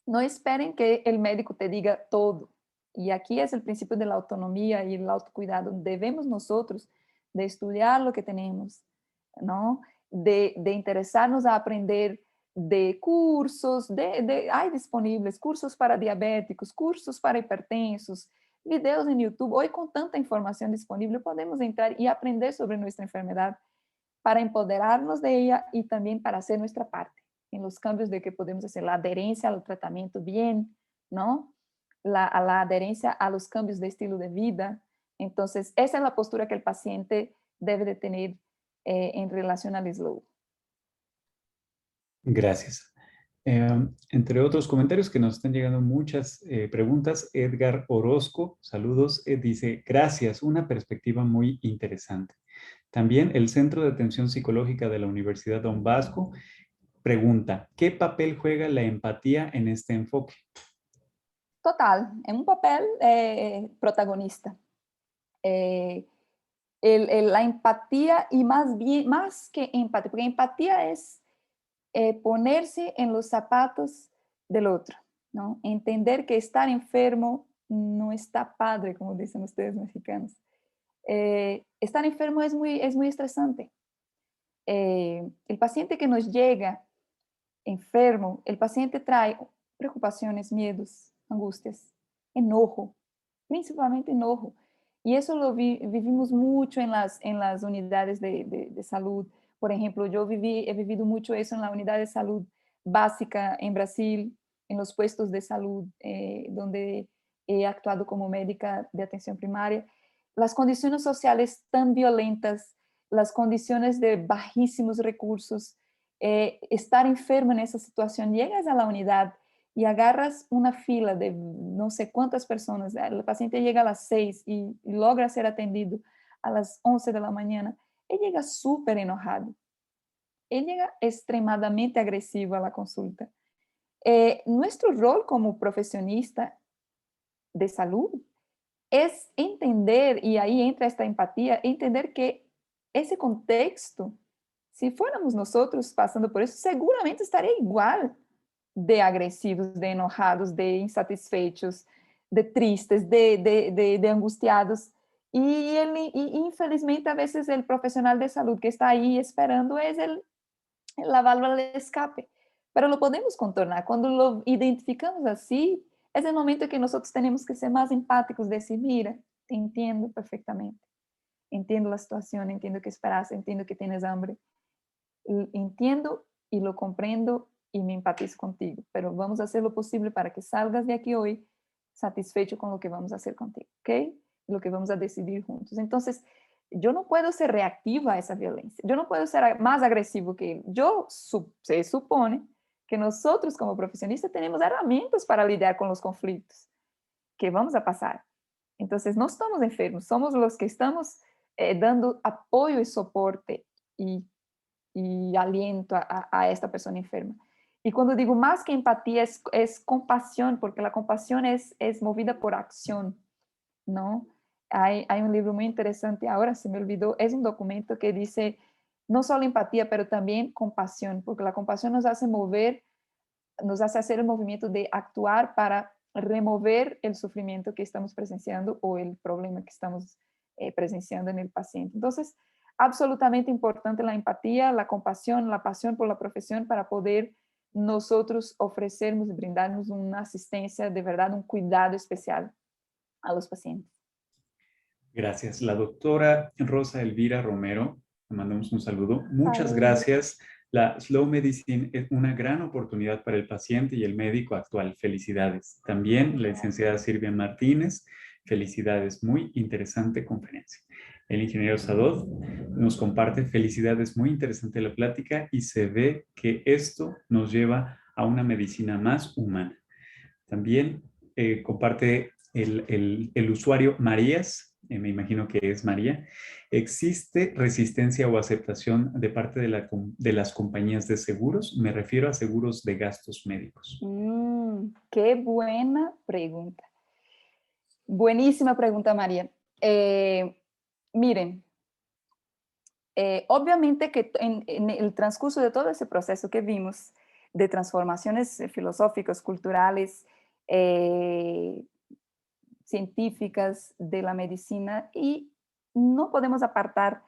No esperen que el médico te diga todo. Y aquí es el principio de la autonomía y el autocuidado. Debemos nosotros de estudiar lo que tenemos, ¿no? De interesarnos a aprender de cursos, hay disponibles cursos para diabéticos, cursos para hipertensos, videos en YouTube. Hoy con tanta información disponible podemos entrar y aprender sobre nuestra enfermedad para empoderarnos de ella y también para hacer nuestra parte en los cambios de que podemos hacer, la adherencia al tratamiento bien, ¿no? La adherencia a los cambios de estilo de vida. Entonces, esa es la postura que el paciente debe de tener en relación al slow. Gracias. Entre otros comentarios que nos están llegando muchas preguntas, Edgar Orozco, saludos, dice: gracias, una perspectiva muy interesante. También el Centro de Atención Psicológica de la Universidad Don Bosco pregunta: ¿qué papel juega la empatía en este enfoque? Total, es un papel protagonista. La empatía y más que empatía, porque empatía es ponerse en los zapatos del otro, ¿no? Entender que estar enfermo no está padre, como dicen ustedes mexicanos. Estar enfermo es muy estresante. El paciente que nos llega enfermo, el paciente trae preocupaciones, miedos, angustias, enojo, principalmente enojo. Y eso lo vivimos mucho en las unidades de salud. Por ejemplo, he vivido mucho eso en la unidad de salud básica en Brasil, en los puestos de salud donde he actuado como médica de atención primaria. las condiciones sociales tan violentas, las condiciones de bajísimos recursos, estar enfermo en esa situación, llegas a la unidad y agarras una fila de no sé cuántas personas, el paciente llega a las 6 y logra ser atendido a las 11 de la mañana, él llega súper enojado, él llega extremadamente agresivo a la consulta. Nuestro rol como profesionista de salud es entender, y ahí entra esta empatía, entender que ese contexto, si fuéramos nosotros pasando por eso, seguramente estaría igual de agresivos, de enojados, de insatisfechos, de tristes, de angustiados. Y infelizmente a veces el profesional de salud que está ahí esperando es la válvula de escape, pero lo podemos contornar. Cuando lo identificamos así, es el momento que nosotros tenemos que ser más empáticos, decir, mira, te entiendo perfectamente, entiendo la situación, entiendo que esperas, entiendo que tienes hambre, entiendo y lo comprendo y me empatizo contigo, pero vamos a hacer lo posible para que salgas de aquí hoy satisfecho con lo que vamos a hacer contigo, ¿ok? Lo que vamos a decidir juntos. Entonces, yo no puedo ser reactiva a esa violencia, yo no puedo ser más agresivo que él. Se supone que nosotros como profesionistas tenemos herramientas para lidiar con los conflictos que vamos a pasar. Entonces, no estamos enfermos, somos los que estamos dando apoyo y soporte y aliento a esta persona enferma. Y cuando digo más que empatía, es compasión, porque la compasión es movida por acción, ¿no? Hay un libro muy interesante, ahora se me olvidó, es un documento que dice no solo empatía, pero también compasión, porque la compasión nos hace mover, nos hace hacer el movimiento de actuar para remover el sufrimiento que estamos presenciando o el problema que estamos presenciando en el paciente. Entonces, absolutamente importante la empatía, la compasión, la pasión por la profesión para poder nosotros ofrecernos y brindarnos una asistencia de verdad, un cuidado especial a los pacientes. Gracias. La doctora Rosa Elvira Romero, le mandamos un saludo. Muchas gracias. La Slow Medicine es una gran oportunidad para el paciente y el médico actual. Felicidades. También la licenciada Silvia Martínez. Felicidades. Muy interesante conferencia. El ingeniero Sadov nos comparte felicidades. Muy interesante la plática y se ve que esto nos lleva a una medicina más humana. También comparte el usuario Marías, me imagino que es María. ¿Existe resistencia o aceptación de parte de las compañías de seguros? Me refiero a seguros de gastos médicos. Qué buena pregunta. Buenísima pregunta, María. Miren, obviamente que en el transcurso de todo ese proceso que vimos de transformaciones filosóficas, culturales, científicas de la medicina, y no podemos apartar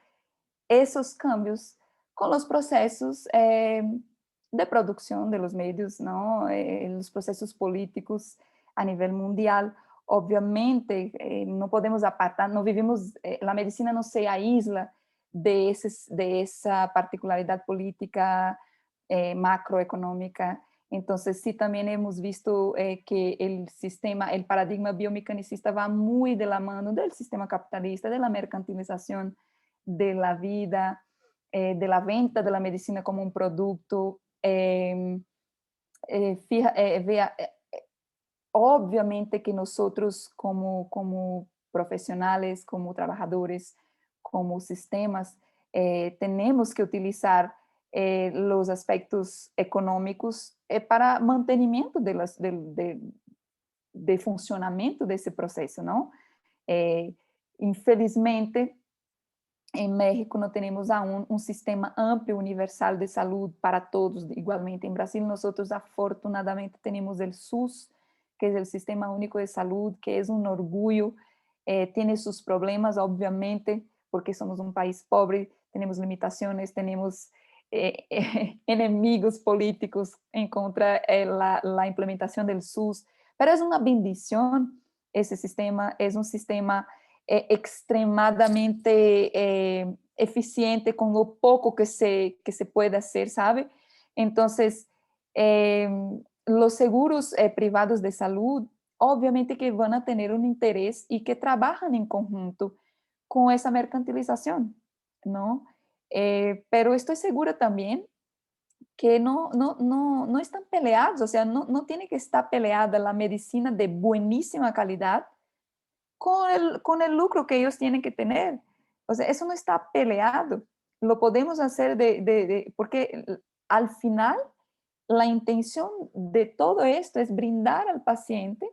esos cambios con los procesos de producción de los medios, ¿no? Los procesos políticos a nivel mundial. Obviamente, no podemos apartar, no vivimos, la medicina no se aísla de esa particularidad política macroeconómica. Entonces, sí, también hemos visto que el paradigma biomecanicista va muy de la mano del sistema capitalista, de la mercantilización de la vida, de la venta de la medicina como un producto. Obviamente que nosotros como profesionales, como trabajadores, como sistemas, tenemos que utilizar los aspectos económicos para mantenimiento de funcionamiento de ese proceso, ¿no? Infelizmente, en México no tenemos aún un sistema amplio, universal de salud para todos igualmente. En Brasil nosotros afortunadamente tenemos el SUS, que es el Sistema Único de Salud, que es un orgullo, tiene sus problemas obviamente, porque somos un país pobre, tenemos limitaciones, tenemos enemigos políticos en contra de la implementación del SUS, pero es una bendición ese sistema, es un sistema extremadamente eficiente con lo poco que se puede hacer, ¿sabe? Entonces, los seguros privados de salud, obviamente que van a tener un interés y que trabajan en conjunto con esa mercantilización, ¿no? Pero estoy segura también que no están peleados, o sea, no tiene que estar peleada la medicina de buenísima calidad con el lucro que ellos tienen que tener. O sea, eso no está peleado. Lo podemos hacer porque al final la intención de todo esto es brindar al paciente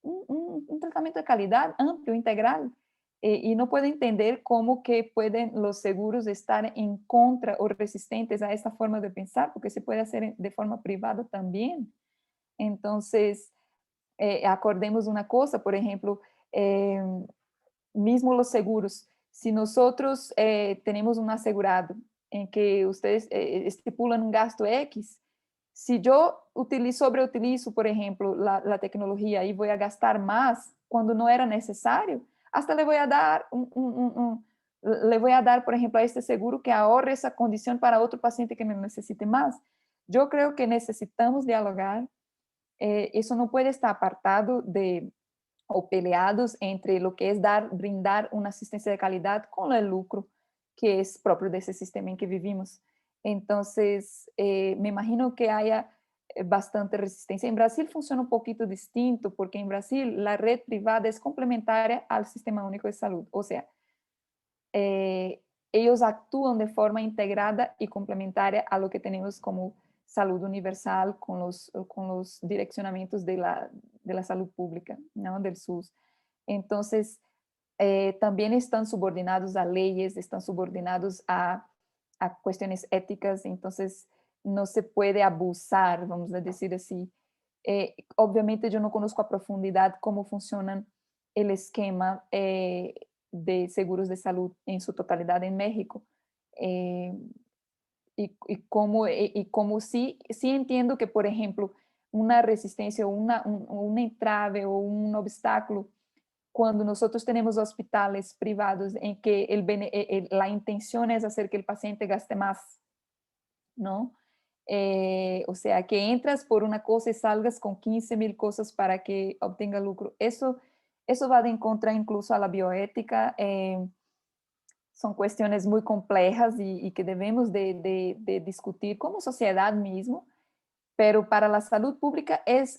un tratamiento de calidad amplio, integral. Y no puedo entender cómo que pueden los seguros estar en contra o resistentes a esta forma de pensar, porque se puede hacer de forma privada también. Entonces, acordemos una cosa, por ejemplo, mismo los seguros. Si nosotros tenemos un asegurado en que ustedes estipulan un gasto X, si yo sobreutilizo, por ejemplo, la tecnología y voy a gastar más cuando no era necesario, hasta le voy a dar le voy a dar, por ejemplo, a este seguro que ahorre esa condición para otro paciente que me necesite más. Yo creo que necesitamos dialogar. Eso no puede estar apartado o peleados entre lo que es brindar una asistencia de calidad con el lucro que es propio de ese sistema en que vivimos. Entonces, me imagino que haya bastante resistencia. En Brasil funciona un poquito distinto, porque en Brasil la red privada es complementaria al sistema único de salud. O sea, ellos actúan de forma integrada y complementaria a lo que tenemos como salud universal con los direccionamientos de la salud pública, ¿no? Del SUS. Entonces, también están subordinados a leyes, están subordinados a cuestiones éticas, entonces no se puede abusar, vamos a decir así. Obviamente yo no conozco a profundidad cómo funcionan el esquema de seguros de salud en su totalidad en México. Y como sí entiendo que, por ejemplo, una resistencia o una entrave o un obstáculo, cuando nosotros tenemos hospitales privados en que la intención es hacer que el paciente gaste más, ¿no? O sea, que entras por una cosa y salgas con 15,000 cosas para que obtenga lucro. Eso va de en contra incluso a la bioética. Son cuestiones muy complejas y que debemos de discutir como sociedad mismo, pero para la salud pública es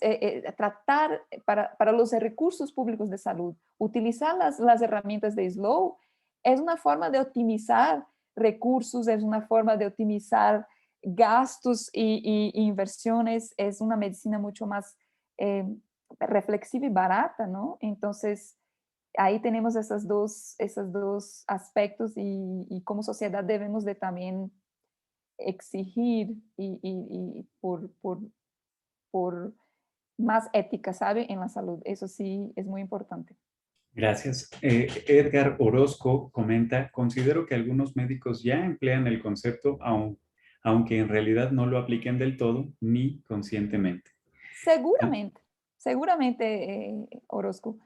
tratar, para los recursos públicos de salud, utilizar las herramientas de Slow es una forma de optimizar recursos, es una forma de optimizar gastos y inversiones, es una medicina mucho más reflexiva y barata, ¿no? Entonces, ahí tenemos esos dos aspectos y como sociedad debemos de también exigir y por más ética, ¿sabe? En la salud. Eso sí es muy importante. Gracias. Edgar Orozco comenta, considero que algunos médicos ya emplean el concepto, aunque en realidad no lo apliquen del todo ni conscientemente. Seguramente, Orozco.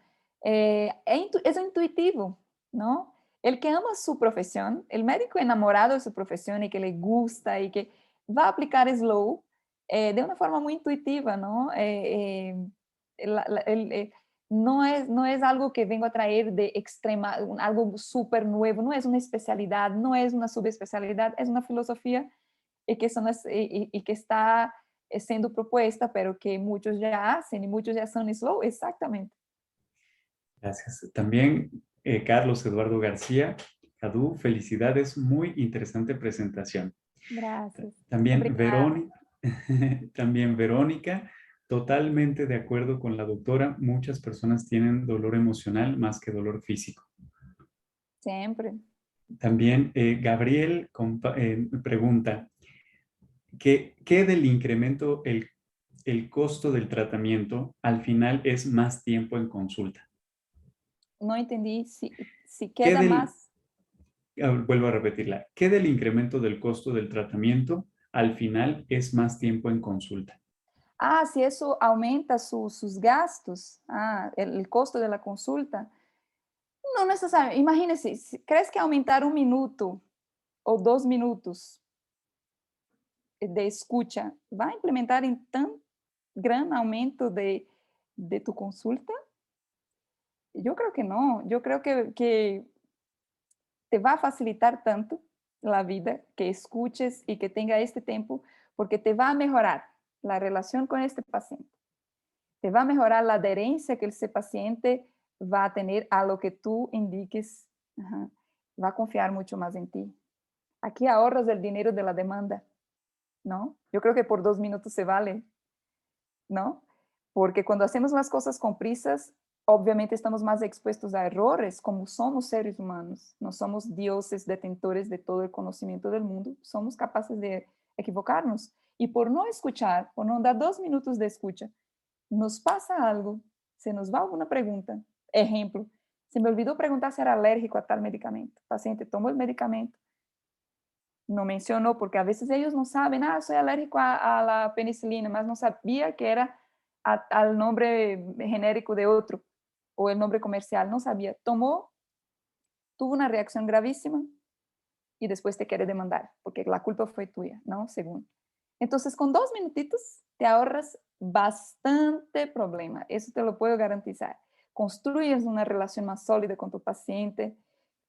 Es intuitivo, ¿no? El que ama su profesión, el médico enamorado de su profesión y que le gusta y que va a aplicar Slow de una forma muy intuitiva, ¿no? No es algo que vengo a traer de extrema, algo súper nuevo, no es una especialidad, no es una subespecialidad, es una filosofía y que está siendo propuesta, pero que muchos ya hacen y muchos ya son Slow, exactamente. Gracias. También Carlos Eduardo García, Cadu, felicidades, muy interesante presentación. Gracias. También Obrigada. también Verónica, totalmente de acuerdo con la doctora, muchas personas tienen dolor emocional más que dolor físico. Siempre. También Gabriel pregunta, ¿qué del incremento, el costo del tratamiento al final es más tiempo en consulta? No entendí si ¿Qué queda del, más. vuelvo a repetirla, ¿qué del incremento del costo del tratamiento al final es más tiempo en consulta? Ah, si eso aumenta sus gastos, el costo de la consulta. No necesariamente. Imagínese, si crees que aumentar 1 minuto o 2 minutos de escucha va a implementar en tan gran aumento de tu consulta? Yo creo que no. Yo creo que te va a facilitar tanto la vida que escuches y que tenga este tiempo, porque te va a mejorar la relación con este paciente. Te va a mejorar la adherencia que ese paciente va a tener a lo que tú indiques. Ajá. Va a confiar mucho más en ti. Aquí ahorras el dinero de la demanda, ¿no? Yo creo que por 2 minutos se vale, ¿no? Porque cuando hacemos las cosas con prisas, obviamente estamos más expuestos a errores, como somos seres humanos. No somos dioses detentores de todo el conocimiento del mundo. Somos capaces de equivocarnos. Y por no escuchar, por no dar 2 minutos de escucha, nos pasa algo, se nos va alguna pregunta. Ejemplo, se me olvidó preguntar si era alérgico a tal medicamento. El paciente tomó el medicamento, no mencionó, porque a veces ellos no saben, soy alérgico a la penicilina, mas no sabía que era al nombre genérico de otro, o el nombre comercial, no sabía. Tomó, tuvo una reacción gravísima y después te quiere demandar, porque la culpa fue tuya, ¿no? Según. Entonces, con 2 minutitos te ahorras bastante problema, eso te lo puedo garantizar. Construyes una relación más sólida con tu paciente,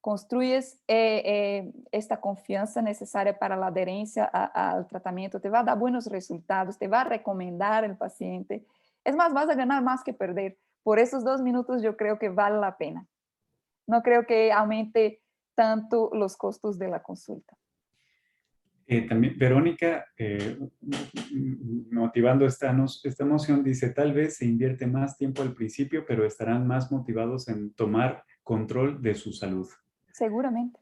construyes esta confianza necesaria para la adherencia al tratamiento, te va a dar buenos resultados, te va a recomendar el paciente. Es más, vas a ganar más que perder. Por esos 2 minutos yo creo que vale la pena. No creo que aumente tanto los costos de la consulta. También Verónica, motivando esta emoción, dice, tal vez se invierte más tiempo al principio, pero estarán más motivados en tomar control de su salud. Seguramente.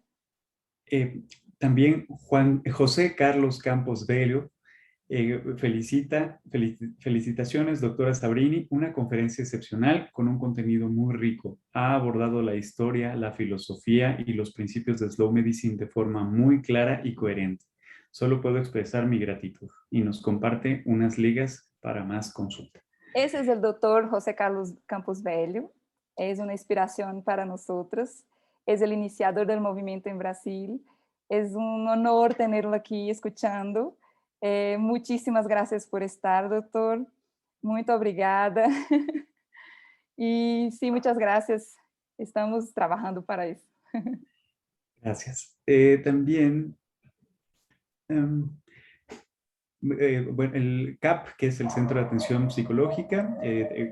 También José Carlos Campos Bello felicitaciones, doctora Sabrini, una conferencia excepcional con un contenido muy rico. Ha abordado la historia, la filosofía y los principios de Slow Medicine de forma muy clara y coherente. Solo puedo expresar mi gratitud y nos comparte unas ligas para más consulta. Ese es el doctor José Carlos Campos Bello. Es una inspiración para nosotros. Es el iniciador del movimiento en Brasil. Es un honor tenerlo aquí escuchando. Muchísimas gracias por estar, doctor. Muy obrigada. Y sí, muchas gracias. Estamos trabajando para eso. Gracias. También, bueno, el CAP, que es el Centro de Atención Psicológica,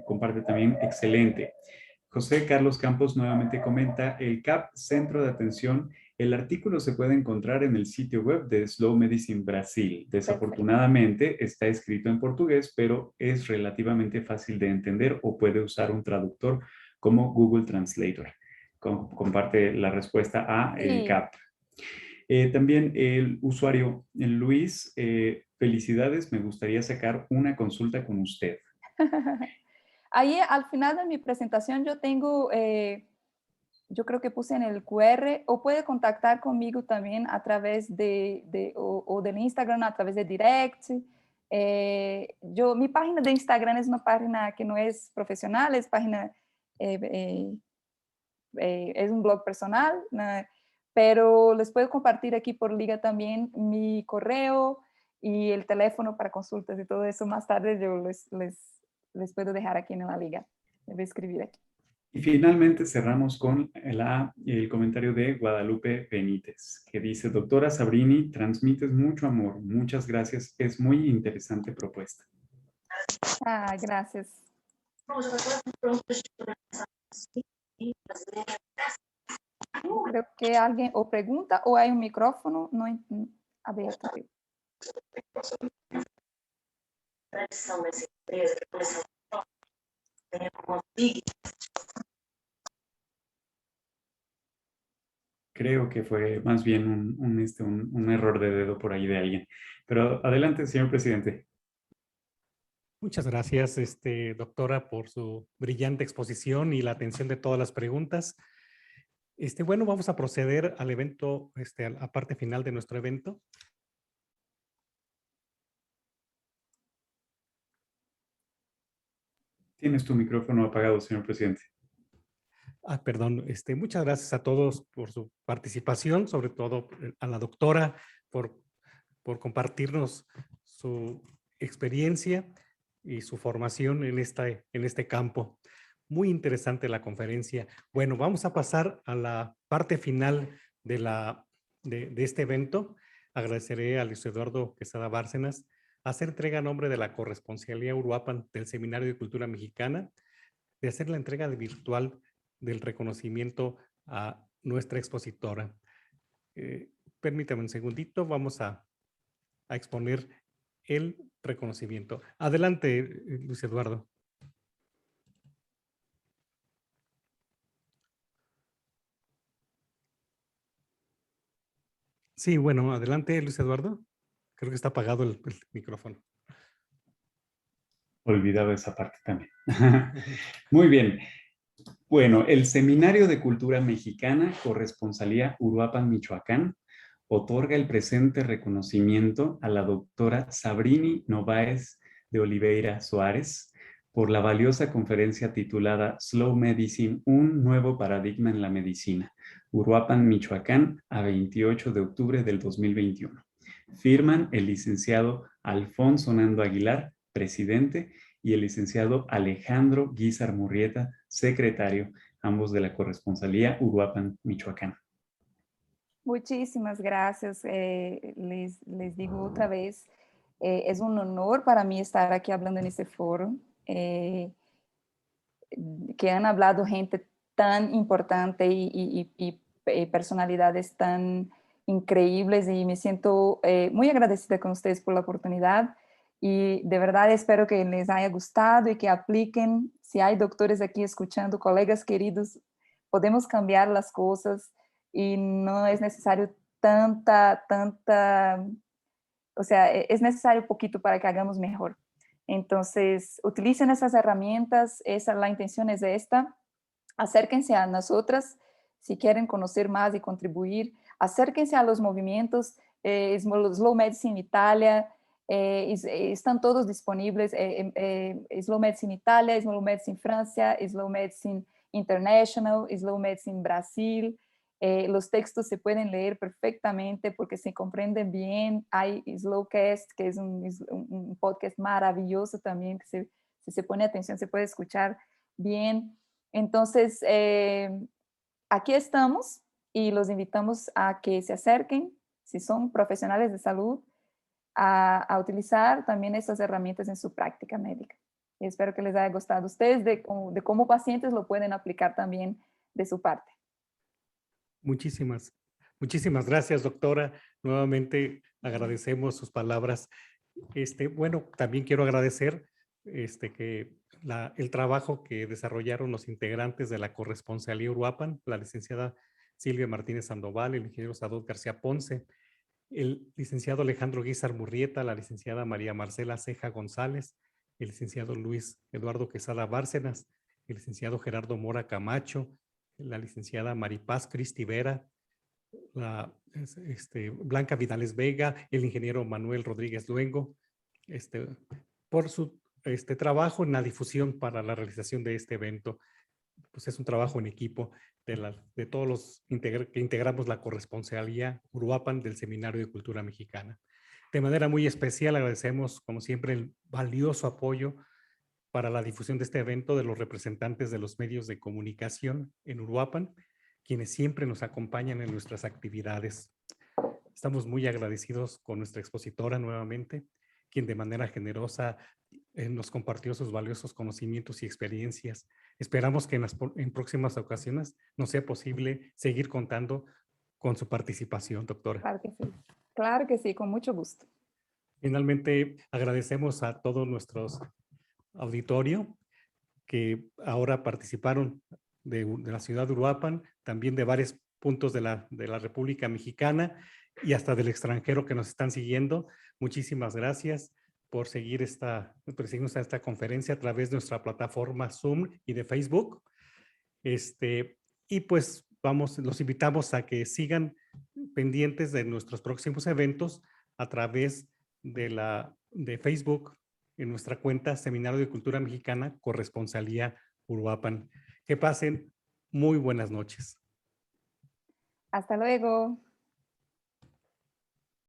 comparte también excelente. José Carlos Campos nuevamente comenta, el CAP, Centro de Atención, el artículo se puede encontrar en el sitio web de Slow Medicine Brasil. Desafortunadamente está escrito en portugués, pero es relativamente fácil de entender o puede usar un traductor como Google Translator. Comparte la respuesta a el CAP. También el usuario Luis, felicidades, me gustaría sacar una consulta con usted. Ahí al final de mi presentación yo tengo, yo creo que puse en el QR, o puede contactar conmigo también a través o del Instagram, a través de direct. Mi página de Instagram es una página que no es profesional, es página, es un blog personal, pero les puedo compartir aquí por liga también mi correo y el teléfono para consultas y todo eso. Más tarde yo les puedo dejar aquí en la liga. Les voy a escribir aquí. Y finalmente cerramos con el comentario de Guadalupe Benítez, que dice, doctora Sabrini, transmites mucho amor, muchas gracias, es muy interesante propuesta. Gracias. Creo que alguien o pregunta o hay un micrófono no abierto. Creo que fue más bien un error de dedo por ahí de alguien. Pero adelante, señor presidente. Muchas gracias, doctora, por su brillante exposición y la atención de todas las preguntas. Bueno, vamos a proceder al evento, a la parte final de nuestro evento. Tienes tu micrófono apagado, señor presidente. Perdón, muchas gracias a todos por su participación, sobre todo a la doctora por compartirnos su experiencia y su formación en este campo. muy interesante la conferencia. Bueno, vamos a pasar a la parte final de este evento. Agradeceré a Luis Eduardo Quesada Bárcenas hacer entrega a nombre de la Corresponsalía Uruapan del Seminario de Cultura Mexicana, de hacer la entrega virtual del reconocimiento a nuestra expositora. Permítame un segundito, vamos a exponer el reconocimiento. Adelante, Luis Eduardo. Sí, bueno, adelante, Luis Eduardo. Creo que está apagado el micrófono. Olvidaba esa parte también. Muy bien. Bueno, el Seminario de Cultura Mexicana, Corresponsalía Uruapan, Michoacán, otorga el presente reconocimiento a la doctora Sabrini Novaes de Oliveira Suárez por la valiosa conferencia titulada Slow Medicine, un nuevo paradigma en la medicina, Uruapan, Michoacán, a 28 de octubre del 2021. Firman el licenciado Alfonso Nando Aguilar, presidente, y el licenciado Alejandro Guízar Murrieta, secretario, ambos de la Corresponsalía Uruapan, Michoacán. Muchísimas gracias. Les digo otra vez, es un honor para mí estar aquí hablando en este foro, que han hablado gente tan importante y personalidades tan increíbles, y me siento muy agradecida con ustedes por la oportunidad. Y de verdad espero que les haya gustado y que apliquen. Si hay doctores aquí escuchando, colegas queridos, podemos cambiar las cosas y no es necesario o sea, es necesario poquito para que hagamos mejor. Entonces, utilicen esas herramientas, la intención es esta. Acérquense a nosotras si quieren conocer más y contribuir. Acérquense a los movimientos, Slow Medicine Italia, están todos disponibles, Slow Medicine Italia, Slow Medicine Francia, Slow Medicine International, Slow Medicine Brasil. Los textos se pueden leer perfectamente porque se comprenden bien. Hay Slowcast, que es un podcast maravilloso también, que si se pone atención se puede escuchar bien. Entonces, aquí estamos y los invitamos a que se acerquen, si son profesionales de salud, a utilizar también estas herramientas en su práctica médica. Y espero que les haya gustado a ustedes de cómo pacientes lo pueden aplicar también de su parte. Muchísimas gracias, doctora. Nuevamente agradecemos sus palabras. Bueno, también quiero agradecer que el trabajo que desarrollaron los integrantes de la Corresponsalía Uruapan, la licenciada Silvia Martínez Sandoval, el ingeniero Sadot García Ponce, el licenciado Alejandro Guízar Murrieta, la licenciada María Marcela Ceja González, el licenciado Luis Eduardo Quesada Bárcenas, el licenciado Gerardo Mora Camacho, la licenciada Maripaz Cristi Vera, la Blanca Vidales Vega, el ingeniero Manuel Rodríguez Luengo, por su trabajo en la difusión para la realización de este evento. Pues es un trabajo en equipo de todos los que integramos la Corresponsalía Uruapan del Seminario de Cultura Mexicana. De manera muy especial agradecemos, como siempre, el valioso apoyo para la difusión de este evento de los representantes de los medios de comunicación en Uruapan, quienes siempre nos acompañan en nuestras actividades. Estamos muy agradecidos con nuestra expositora nuevamente, quien de manera generosa nos compartió sus valiosos conocimientos y experiencias. Esperamos que en próximas ocasiones nos sea posible seguir contando con su participación, doctora. Claro que sí, con mucho gusto. Finalmente, agradecemos a todos nuestros auditorio que ahora participaron de la ciudad de Uruapan, también de varios puntos de la República Mexicana y hasta del extranjero que nos están siguiendo. Muchísimas gracias por seguirnos a esta conferencia a través de nuestra plataforma Zoom y de Facebook. Y pues los invitamos a que sigan pendientes de nuestros próximos eventos a través de Facebook, en nuestra cuenta Seminario de Cultura Mexicana, Corresponsalía Uruapan. Que pasen muy buenas noches. Hasta luego.